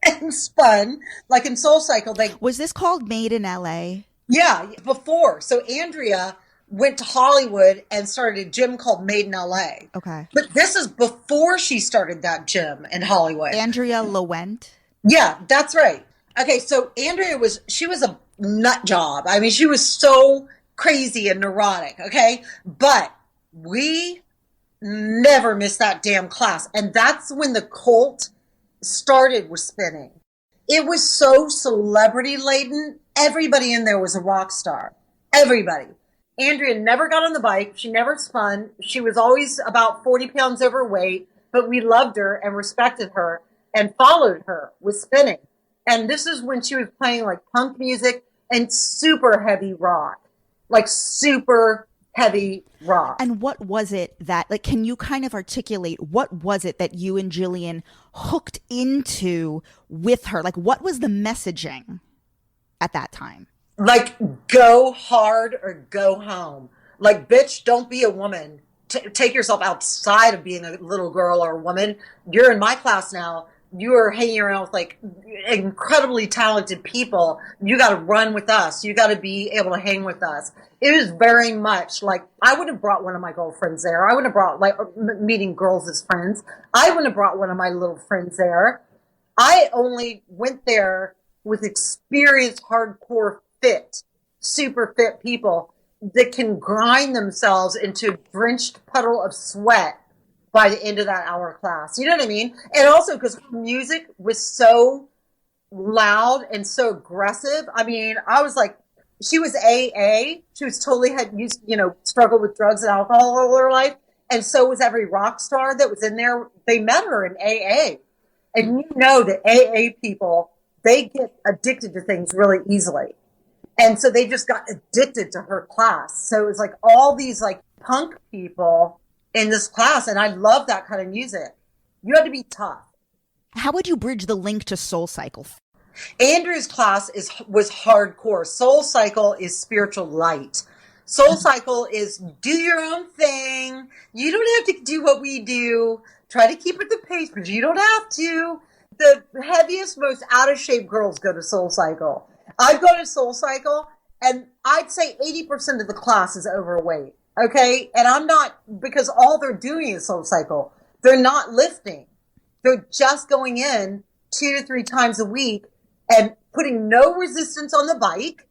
and spun. Like in SoulCycle, was this called Made in LA? Yeah, before. So Andrea went to Hollywood and started a gym called Made in LA. Okay. But this is before she started that gym in Hollywood. Andrea Lowent? Yeah, that's right. Okay, so Andrea was a nut job. I mean, she was so crazy and neurotic, okay? But we never missed that damn class. And that's when the cult started with spinning. It was so celebrity laden. Everybody in there was a rock star. Everybody. Andrea never got on the bike. She never spun. She was always about 40 pounds overweight, but we loved her and respected her and followed her with spinning. And this is when she was playing like punk music and super heavy rock, like super heavy rock. And what was it that, like, can you kind of articulate what was it that you and Jillian hooked into with her? Like, what was the messaging at that time? Like, go hard or go home. Like, bitch, don't be a woman. Take yourself outside of being a little girl or a woman. You're in my class now. you are hanging around with like incredibly talented people. You got to run with us. You got to be able to hang with us. It was very much like, I would have brought one of my girlfriends there. I would have brought like meeting girls as friends. I wouldn't have brought one of my little friends there. I only went there with experienced, hardcore, fit, super fit people that can grind themselves into a drenched puddle of sweat by the end of that hour class. You know what I mean? And also because music was so loud and so aggressive. I mean, I was like, she was AA. She was totally had used, struggled with drugs and alcohol all her life. And so was every rock star that was in there. They met her in AA. And you know that AA people, they get addicted to things really easily. And so they just got addicted to her class. So it was like all these like punk people in this class. And I love that kind of music. You had to be tough. How would you bridge the link to SoulCycle? Andrew's class was hardcore. SoulCycle is spiritual light. SoulCycle is do your own thing. You don't have to do what we do. Try to keep at the pace, but you don't have to. The heaviest, most out of shape girls go to SoulCycle. I go to SoulCycle, and I'd say 80% of the class is overweight. Okay, and I'm not, because all they're doing is SoulCycle. They're not lifting. They're just going in 2 to 3 times a week and putting no resistance on the bike.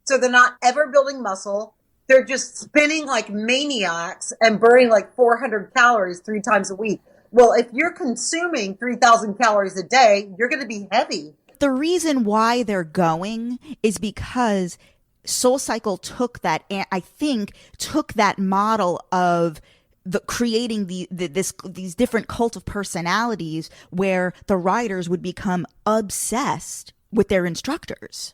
So they're not ever building muscle. They're just spinning like maniacs and burning like 400 calories 3 times a week. Well, if you're consuming 3,000 calories a day, you're going to be heavy. The reason why they're going is because SoulCycle took that, I think, took that model of creating these different cult of personalities where the riders would become obsessed with their instructors.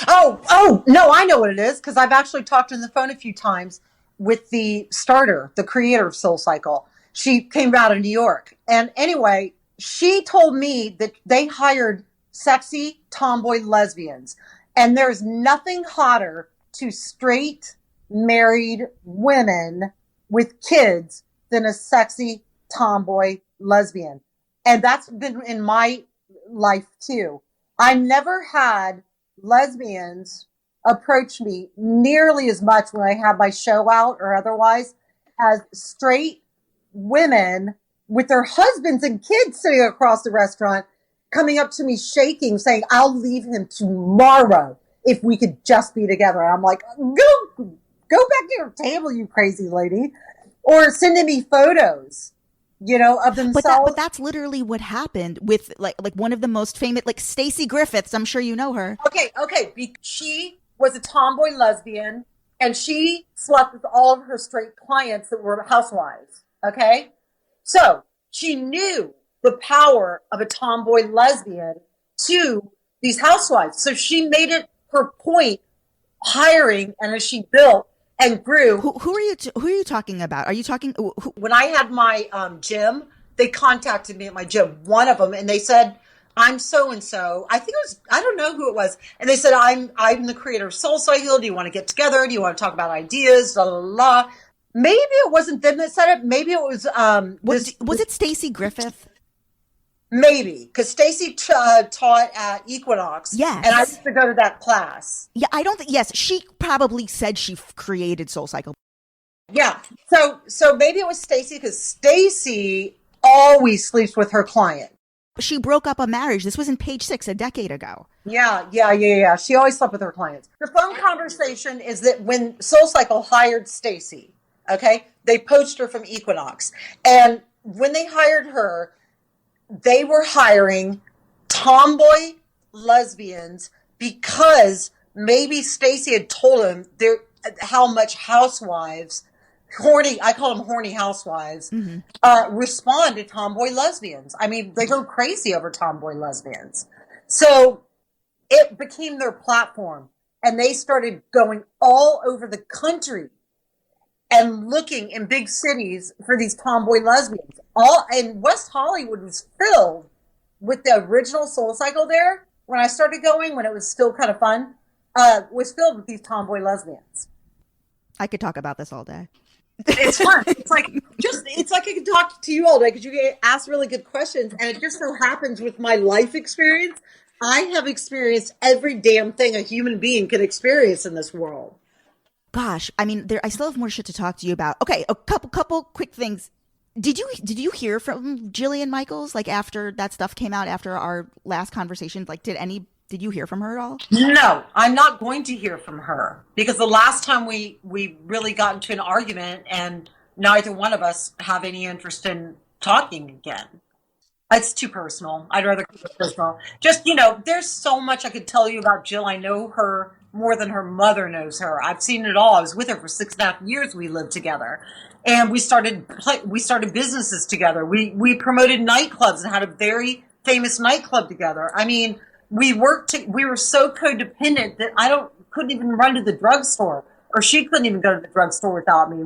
Oh, no, I know what it is, because I've actually talked on the phone a few times with the starter, the creator of SoulCycle. She came out of New York. And anyway, she told me that they hired sexy tomboy lesbians. And there's nothing hotter to straight married women with kids than a sexy tomboy lesbian. And that's been in my life too. I never had lesbians approach me nearly as much when I had my show out or otherwise as straight women with their husbands and kids sitting across the restaurant coming up to me shaking, saying, I'll leave him tomorrow if we could just be together. And I'm like, go back to your table, you crazy lady. Or sending me photos, of themselves. But that's literally what happened with like one of the most famous, like Stacey Griffiths. I'm sure you know her. Okay. She was a tomboy lesbian, and she slept with all of her straight clients that were housewives. Okay. So she knew the power of a tomboy lesbian to these housewives. So she made it her point hiring, and as she built and grew. Who are you talking about? Are you talking? When I had my gym, they contacted me at my gym, one of them, and they said, I'm so-and-so. I think it was, I don't know who it was. And they said, I'm the creator of SoulCycle. Do you want to get together? Do you want to talk about ideas? La, la, la. Maybe it wasn't them that said it. Maybe it was, was it Stacey Griffith? Maybe, because Stacey taught at Equinox. Yes. And I used to go to that class. Yeah, I don't think, yes, she probably said she created SoulCycle. Yeah. So maybe it was Stacey, because Stacey always sleeps with her client. She broke up a marriage. This was in Page 6 a decade ago. Yeah. She always slept with her clients. The phone conversation is that when SoulCycle hired Stacey, okay, they poached her from Equinox. And when they hired her, they were hiring tomboy lesbians because maybe Stacey had told them how much housewives, I call them horny housewives, respond to tomboy lesbians. I mean, they go crazy over tomboy lesbians. So it became their platform, and they started going all over the country and looking in big cities for these tomboy lesbians. And West Hollywood was filled with the original SoulCycle there. When I started going, when it was still kind of fun, was filled with these tomboy lesbians. I could talk about this all day. It's fun. It's like I can talk to you all day because you get asked really good questions. And it just so happens with my life experience, I have experienced every damn thing a human being could experience in this world. Gosh, I mean, I still have more shit to talk to you about. Okay, a couple quick things. Did you hear from Jillian Michaels like after that stuff came out after our last conversation? Like, did you hear from her at all? No, I'm not going to hear from her because the last time we really got into an argument and neither one of us have any interest in talking again. It's too personal. I'd rather keep it personal. Just, there's so much I could tell you about Jill. I know her more than her mother knows her. I've seen it all. I was with her for 6.5 years. We lived together. And we started businesses together. We promoted nightclubs and had a very famous nightclub together. I mean, we were so codependent that couldn't even run to the drugstore, or she couldn't even go to the drugstore without me.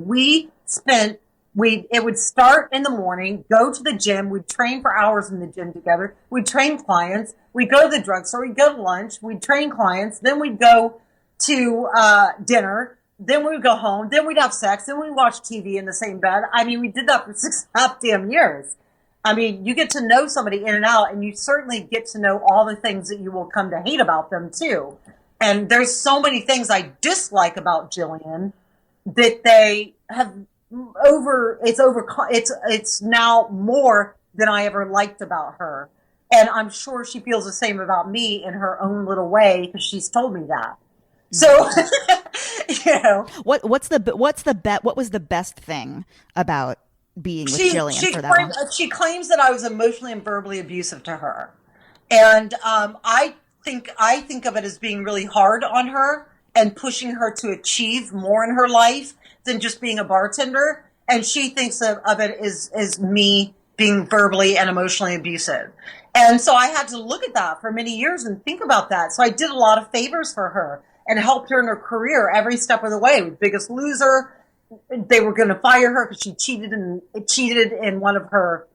It would start in the morning, go to the gym, we'd train for hours in the gym together, we'd train clients, we'd go to the drugstore, we'd go to lunch, we'd train clients, then we'd go to dinner, then we would go home, then we'd have sex, then we'd watch TV in the same bed. I mean, we did that for 6.5 damn years. I mean, you get to know somebody in and out, and you certainly get to know all the things that you will come to hate about them too. And there's so many things I dislike about Jillian that they have it's now more than I ever liked about her. And I'm sure she feels the same about me in her own little way because she's told me that. So, what was the best thing about being with Jillian for that long? She claims that I was emotionally and verbally abusive to her. And I think of it as being really hard on her and pushing her to achieve more in her life than just being a bartender. And she thinks of it as me being verbally and emotionally abusive. And so I had to look at that for many years and think about that. So I did a lot of favors for her and helped her in her career every step of the way. With Biggest Loser, they were going to fire her because she cheated in one of her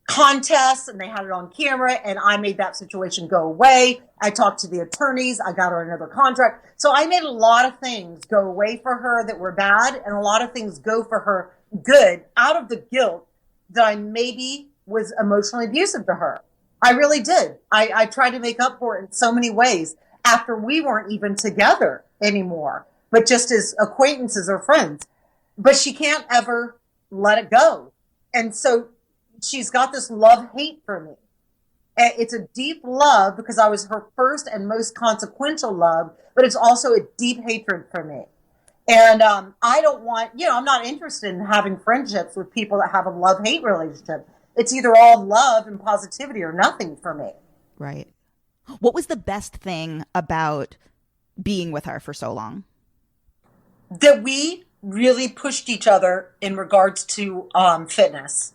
contests, and they had it on camera, and I made that situation go away. I talked to the attorneys. I got her another contract. So I made a lot of things go away for her that were bad, and a lot of things go for her good out of the guilt that I maybe was emotionally abusive to her. I really did. I tried to make up for it in so many ways after we weren't even together anymore, but just as acquaintances or friends. But she can't ever let it go. And so she's got this love-hate for me. It's a deep love because I was her first and most consequential love, but it's also a deep hatred for me. And I don't want, I'm not interested in having friendships with people that have a love-hate relationship. It's either all love and positivity or nothing for me. Right. What was the best thing about being with her for so long? That we really pushed each other in regards to fitness.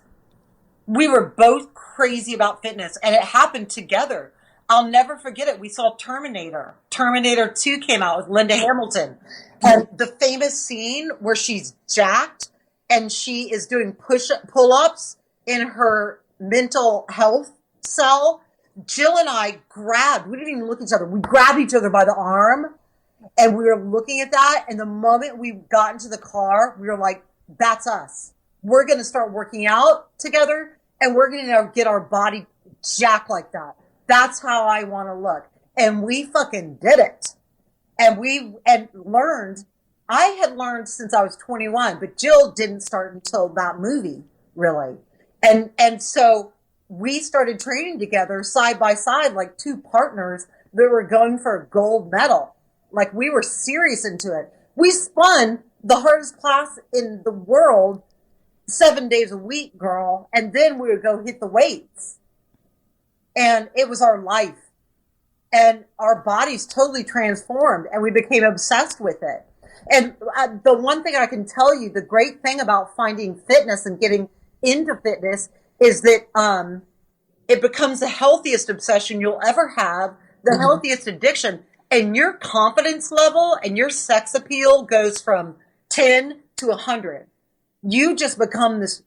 We were both crazy about fitness, and it happened together. I'll never forget it. We saw Terminator. Terminator 2 came out with Linda Hamilton. And the famous scene where she's jacked and she is doing pull-ups in her mental health cell. Jill and I we didn't even look at each other. We grabbed each other by the arm, and we were looking at that. And the moment we got into the car, we were like, that's us. We're going to start working out together, and we're going to get our body jacked like that. That's how I want to look. And we fucking did it. And I had learned since I was 21, but Jill didn't start until that movie, really. And so we started training together side by side, like two partners that were going for a gold medal. Like, we were serious into it. We spun the hardest class in the world 7 days a week, girl. And then we would go hit the weights. And it was our life. And our bodies totally transformed, and we became obsessed with it. And the one thing I can tell you, the great thing about finding fitness and getting into fitness is that it becomes the healthiest obsession you'll ever have, the healthiest addiction. And your confidence level and your sex appeal goes from 10 to 100. You just become this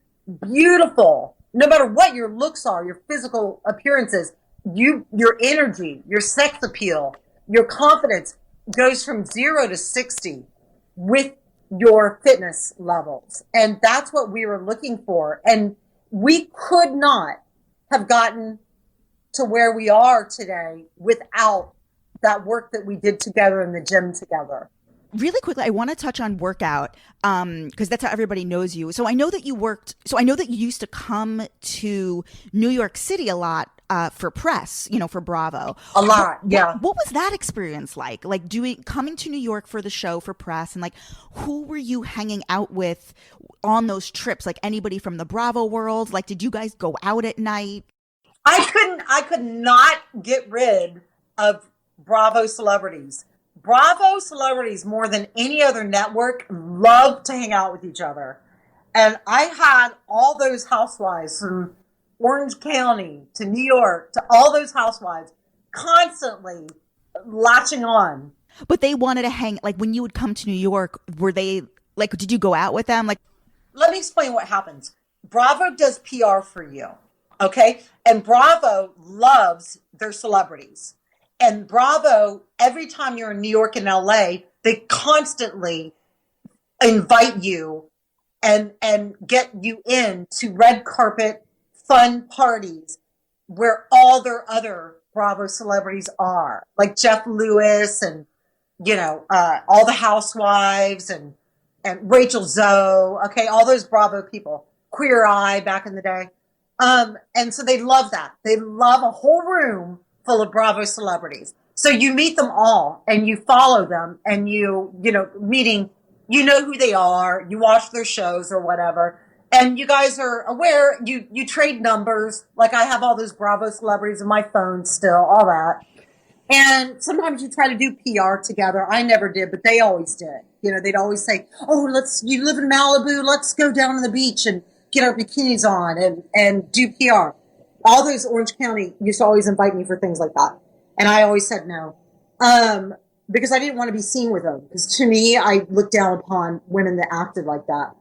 beautiful, no matter what your looks are, your physical appearances, your energy, your sex appeal, your confidence goes from 0 to 60 with your fitness levels. And that's what we were looking for. And we could not have gotten to where we are today without that work that we did together in the gym together. Really quickly, I want to touch on workout because that's how everybody knows you. So I know that you used to come to New York City a lot for press, for Bravo. A lot, yeah. What was that experience like? Like coming to New York for the show for press, and like who were you hanging out with on those trips? Like anybody from the Bravo world? Like did you guys go out at night? I could not get rid of Bravo celebrities. Bravo celebrities, more than any other network, love to hang out with each other. And I had all those housewives from Orange County to New York to all those housewives constantly latching on. But they wanted to hang, like when you would come to New York, were they like, did you go out with them? Like, let me explain what happens. Bravo does PR for you. Okay. And Bravo loves their celebrities. And Bravo, every time you're in New York and LA, they constantly invite you and get you into red carpet fun parties where all their other Bravo celebrities are, like Jeff Lewis and, all the housewives and Rachel Zoe. Okay. All those Bravo people, Queer Eye back in the day. And so they love that. They love a whole room full of Bravo celebrities. So you meet them all and you follow them and meeting, who they are, you watch their shows or whatever. And you guys are aware, you trade numbers. Like I have all those Bravo celebrities in my phone still, all that. And sometimes you try to do PR together. I never did, but they always did. They'd always say, oh, you live in Malibu. Let's go down to the beach and get our bikinis on and do PR. All those Orange County used to always invite me for things like that. And I always said no. Because I didn't want to be seen with them. Because to me, I looked down upon women that acted like that.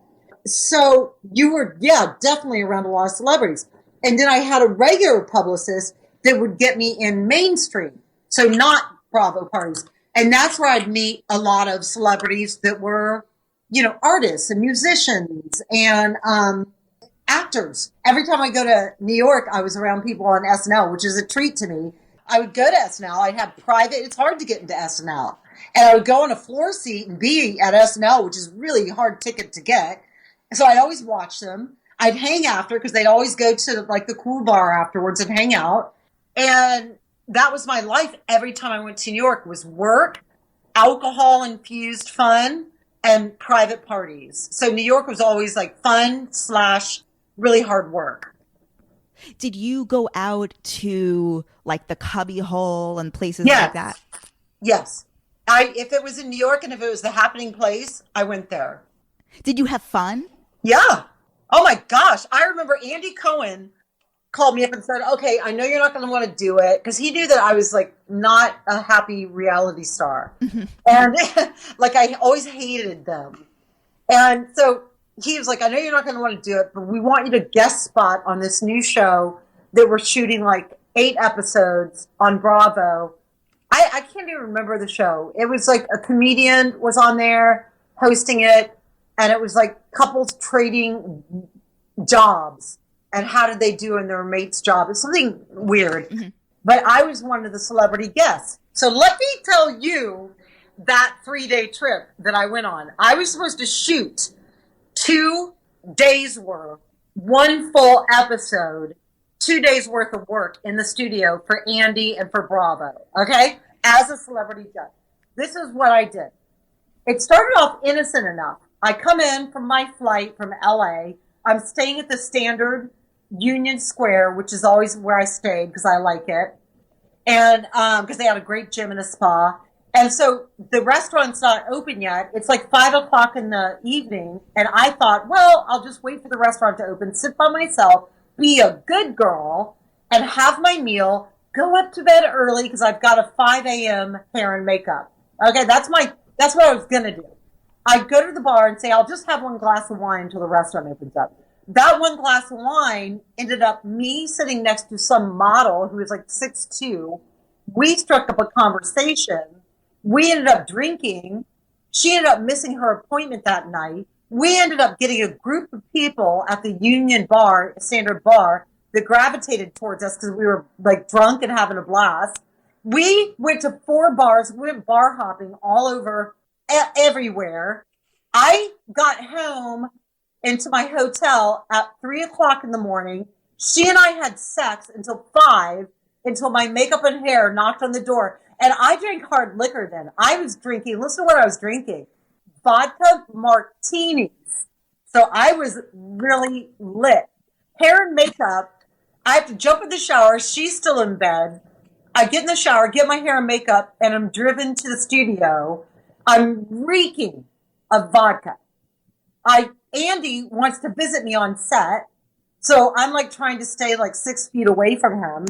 So you were, definitely around a lot of celebrities. And then I had a regular publicist that would get me in mainstream. So not Bravo parties. And that's where I'd meet a lot of celebrities that were, artists and musicians and actors. Every time I go to New York, I was around people on SNL, which is a treat to me. I would go to SNL. I'd have private. It's hard to get into SNL. And I would go on a floor seat and be at SNL, which is really hard ticket to get. So I'd always watch them. I'd hang after because they'd always go to like the cool bar afterwards and hang out. And that was my life every time I went to New York was work, alcohol infused fun, and private parties. So New York was always like fun / really hard work. Did you go out to like the Cubby Hole and places like that? Yes. If it was in New York and if it was the happening place, I went there. Did you have fun? Yeah. Oh my gosh. I remember Andy Cohen called me up and said, okay, I know you're not going to want to do it. Because he knew that I was like not a happy reality star. And like I always hated them. And so he was like, I know you're not going to want to do it, but we want you to guest spot on this new show that we're shooting like 8 episodes on Bravo. I can't even remember the show. It was like a comedian was on there hosting it. And it was like couples trading jobs and how did they do in their mate's job. It's something weird. Mm-hmm. But I was one of the celebrity guests. So let me tell you that 3-day trip that I went on. I was supposed to shoot 2 days worth, 1 full episode, 2 days worth of work in the studio for Andy and for Bravo. Okay? As a celebrity judge. This is what I did. It started off innocent enough. I come in from my flight from LA. I'm staying at the Standard Union Square, which is always where I stayed because I like it. And because they had a great gym and a spa. And so the restaurant's not open yet. It's like 5:00 in the evening. And I thought, well, I'll just wait for the restaurant to open, sit by myself, be a good girl, and have my meal, go up to bed early because I've got a 5 a.m. hair and makeup. Okay, that's what I was going to do. I'd go to the bar and say, I'll just have 1 glass of wine until the restaurant opens up. That 1 glass of wine ended up me sitting next to some model who was like 6'2". We struck up a conversation. We ended up drinking. She ended up missing her appointment that night. We ended up getting a group of people at the Union Bar, Standard Bar, that gravitated towards us because we were like drunk and having a blast. We went to 4 bars. We went bar hopping all over, everywhere. I got home into my hotel at 3:00 in the morning. She and I had sex until 5, until my makeup and hair knocked on the door. And I drank hard liquor then. I was drinking, listen to what I was drinking, vodka martinis. So I was really lit. Hair and makeup. I have to jump in the shower. She's still in bed. I get in the shower, get my hair and makeup, and I'm driven to the studio. I'm reeking of vodka. Andy wants to visit me on set. So I'm like trying to stay like 6 feet away from him.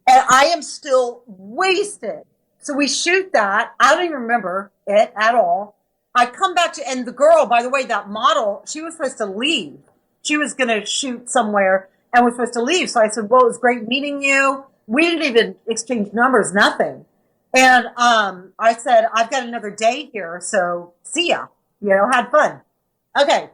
And I am still wasted. So we shoot that. I don't even remember it at all. I come back to, and the girl, by the way, that model, she was supposed to leave. She was going to shoot somewhere and was supposed to leave. So I said, well, it was great meeting you. We didn't even exchange numbers, nothing. And I said, I've got another day here, so see ya. Had fun. Okay.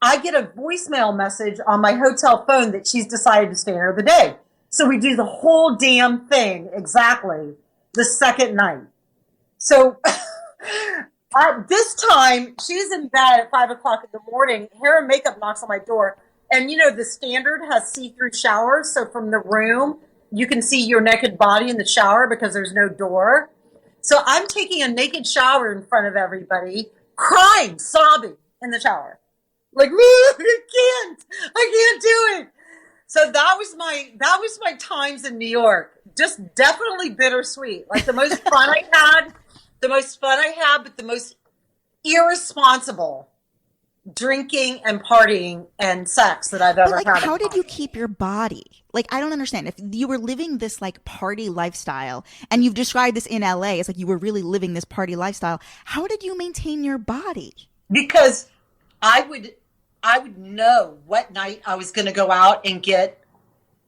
I get a voicemail message on my hotel phone that she's decided to stay another day. So we do the whole damn thing exactly the second night. So this time, she's in bed at 5:00 in the morning. Hair and makeup knocks on my door. And the Standard has see-through showers. So from the room, you can see your naked body in the shower because there's no door. So I'm taking a naked shower in front of everybody, crying, sobbing in the shower. Like, I can't do it. So that was my times in New York. Just definitely bittersweet. Like the most fun I had, but the most irresponsible drinking and partying and sex that I've ever had. How did you keep your body? Like, I don't understand. If you were living this like party lifestyle, and you've described this in LA, it's like you were really living this party lifestyle. How did you maintain your body? Because I would know what night I was going to go out and get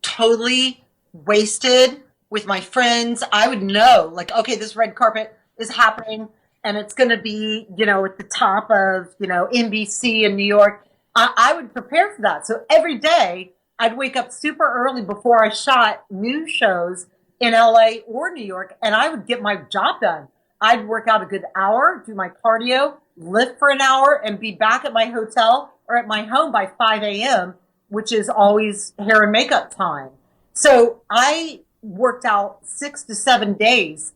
totally wasted with my friends. I would know, like, okay, this red carpet is happening and it's going to be, at the top of, NBC in New York. I would prepare for that. So every day I'd wake up super early before I shot new shows in LA or New York, and I would get my job done. I'd work out a good hour, do my cardio, lift for an hour, and be back at my hotel or at my home by 5 a.m., which is always hair and makeup time. So I worked out 6 to 7 days.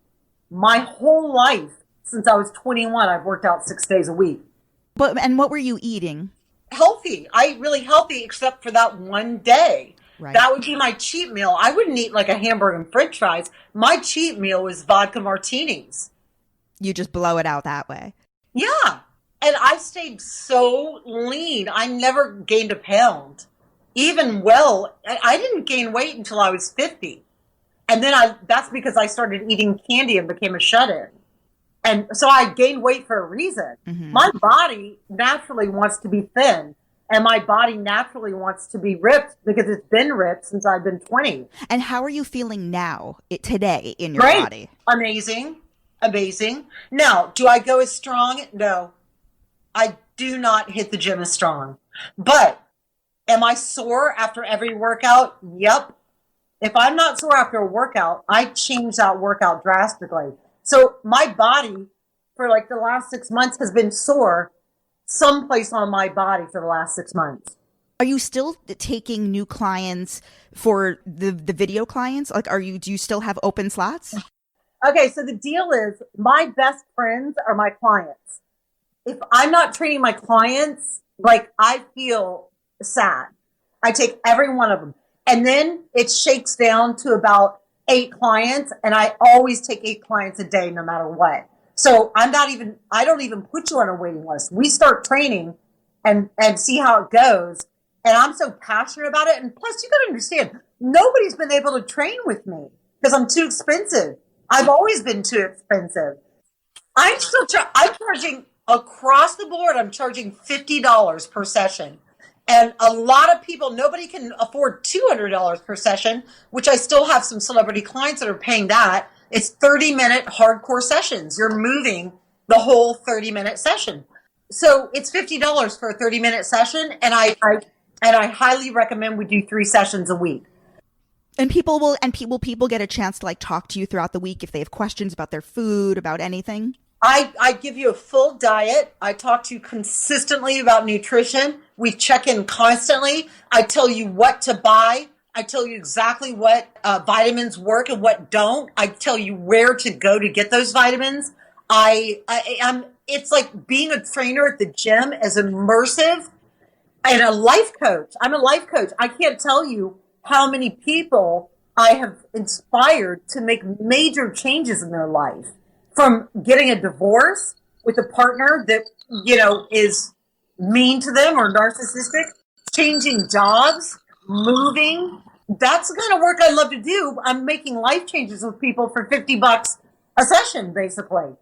My whole life, since I was 21, I've worked out 6 days a week. And what were you eating? Healthy. Really healthy, except for that one day. Right. That would be my cheat meal. I wouldn't eat like a hamburger and french fries. My cheat meal was vodka martinis. You just blow it out that way. Yeah. And I stayed so lean. I never gained a pound. I didn't gain weight until I was 50. And then that's because I started eating candy and became a shut-in. And so I gained weight for a reason. Mm-hmm. My body naturally wants to be thin. And my body naturally wants to be ripped because it's been ripped since I've been 20. And how are you feeling now, today, in your Great. body? Amazing. Now, do I go as strong? No. I do not hit the gym as strong. But am I sore after every workout? Yep. If I'm not sore after a workout, I change that workout drastically. So my body for like the last 6 months has been sore someplace on my body for the last 6 months. Are you still taking new clients for the video clients? Like, do you still have open slots? Okay, so the deal is my best friends are my clients. If I'm not training my clients, like I feel sad. I take every one of them. And then it shakes down to about 8 clients. And I always take 8 clients a day, no matter what. So I don't even put you on a waiting list. We start training and see how it goes. And I'm so passionate about it. And plus, you got to understand, nobody's been able to train with me because I'm too expensive. I've always been too expensive. I'm charging across the board. I'm charging $50 per session. And a lot of people, nobody can afford $200 per session, which I still have some celebrity clients that are paying that. It's 30-minute hardcore sessions. You're moving the whole 30-minute session. So it's $50 for a 30-minute session, and I highly recommend we do 3 sessions a week. And people get a chance to like talk to you throughout the week if they have questions about their food, about anything. I give you a full diet. I talk to you consistently about nutrition. We check in constantly. I tell you what to buy. I tell you exactly what vitamins work and what don't. I tell you where to go to get those vitamins. It's like being a trainer at the gym is immersive, and a life coach. I'm a life coach. I can't tell you how many people I have inspired to make major changes in their life. From getting a divorce with a partner that, is mean to them or narcissistic, changing jobs, moving. That's the kind of work I love to do. I'm making life changes with people for $50 a session, basically.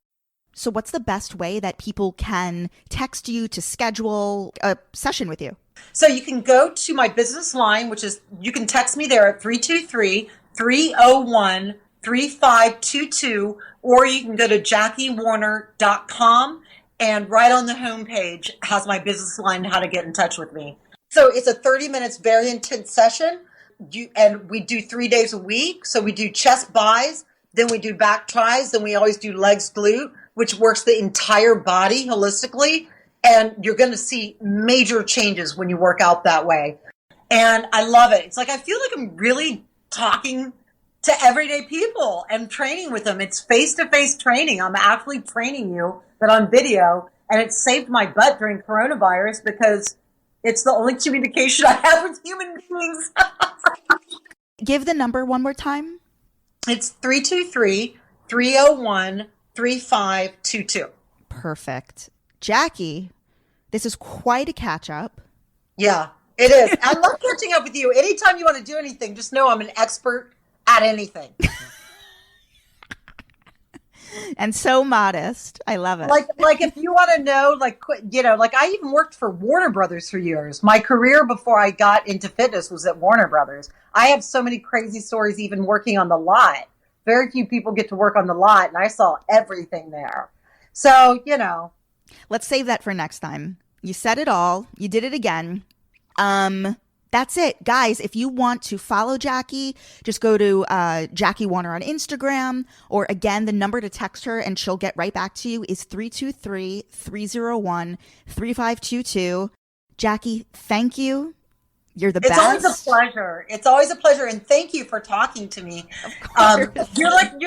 So what's the best way that people can text you to schedule a session with you? So you can go to my business line, which is, you can text me there at 323-301-3522, or you can go to JackieWarner.com, and right on the homepage has my business line, how to get in touch with me. So it's a 30 minutes, very intense session. And we do 3 days a week. So we do chest buys, then we do back tries, then we always do legs glute, which works the entire body holistically. And you're going to see major changes when you work out that way. And I love it. It's like, I feel like I'm really talking to everyday people and training with them. It's face-to-face training. I'm actually training you, but on video. And it saved my butt during coronavirus because it's the only communication I have with human beings. Give the number one more time. It's 323-301-3522. Perfect. Jackie, this is quite a catch up. Yeah, it is. I love catching up with you. Anytime you want to do anything, just know I'm an expert at anything. And so modest. I love it. Like if you want to know, like I even worked for Warner Brothers for years. My career before I got into fitness was at Warner Brothers. I have so many crazy stories even working on the lot. Very few people get to work on the lot, and I saw everything there. So, Let's save that for next time. You said it all. You did it again. That's it. Guys, if you want to follow Jackie, just go to Jackie Warner on Instagram, or again, the number to text her and she'll get right back to you is 323-301-3522. Jackie, thank you. You're the best. It's always a pleasure. It's always a pleasure, and thank you for talking to me. You're like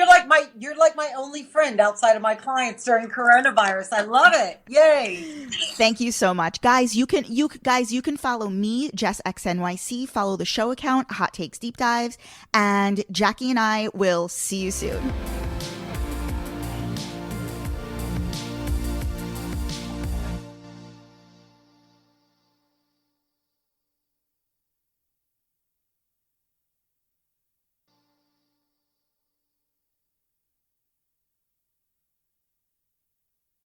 my only friend outside of my clients during coronavirus. I love it. Yay! Thank you so much, guys. You can follow me, Jess XNYC. Follow the show account, Hot Takes Deep Dives, and Jackie and I will see you soon.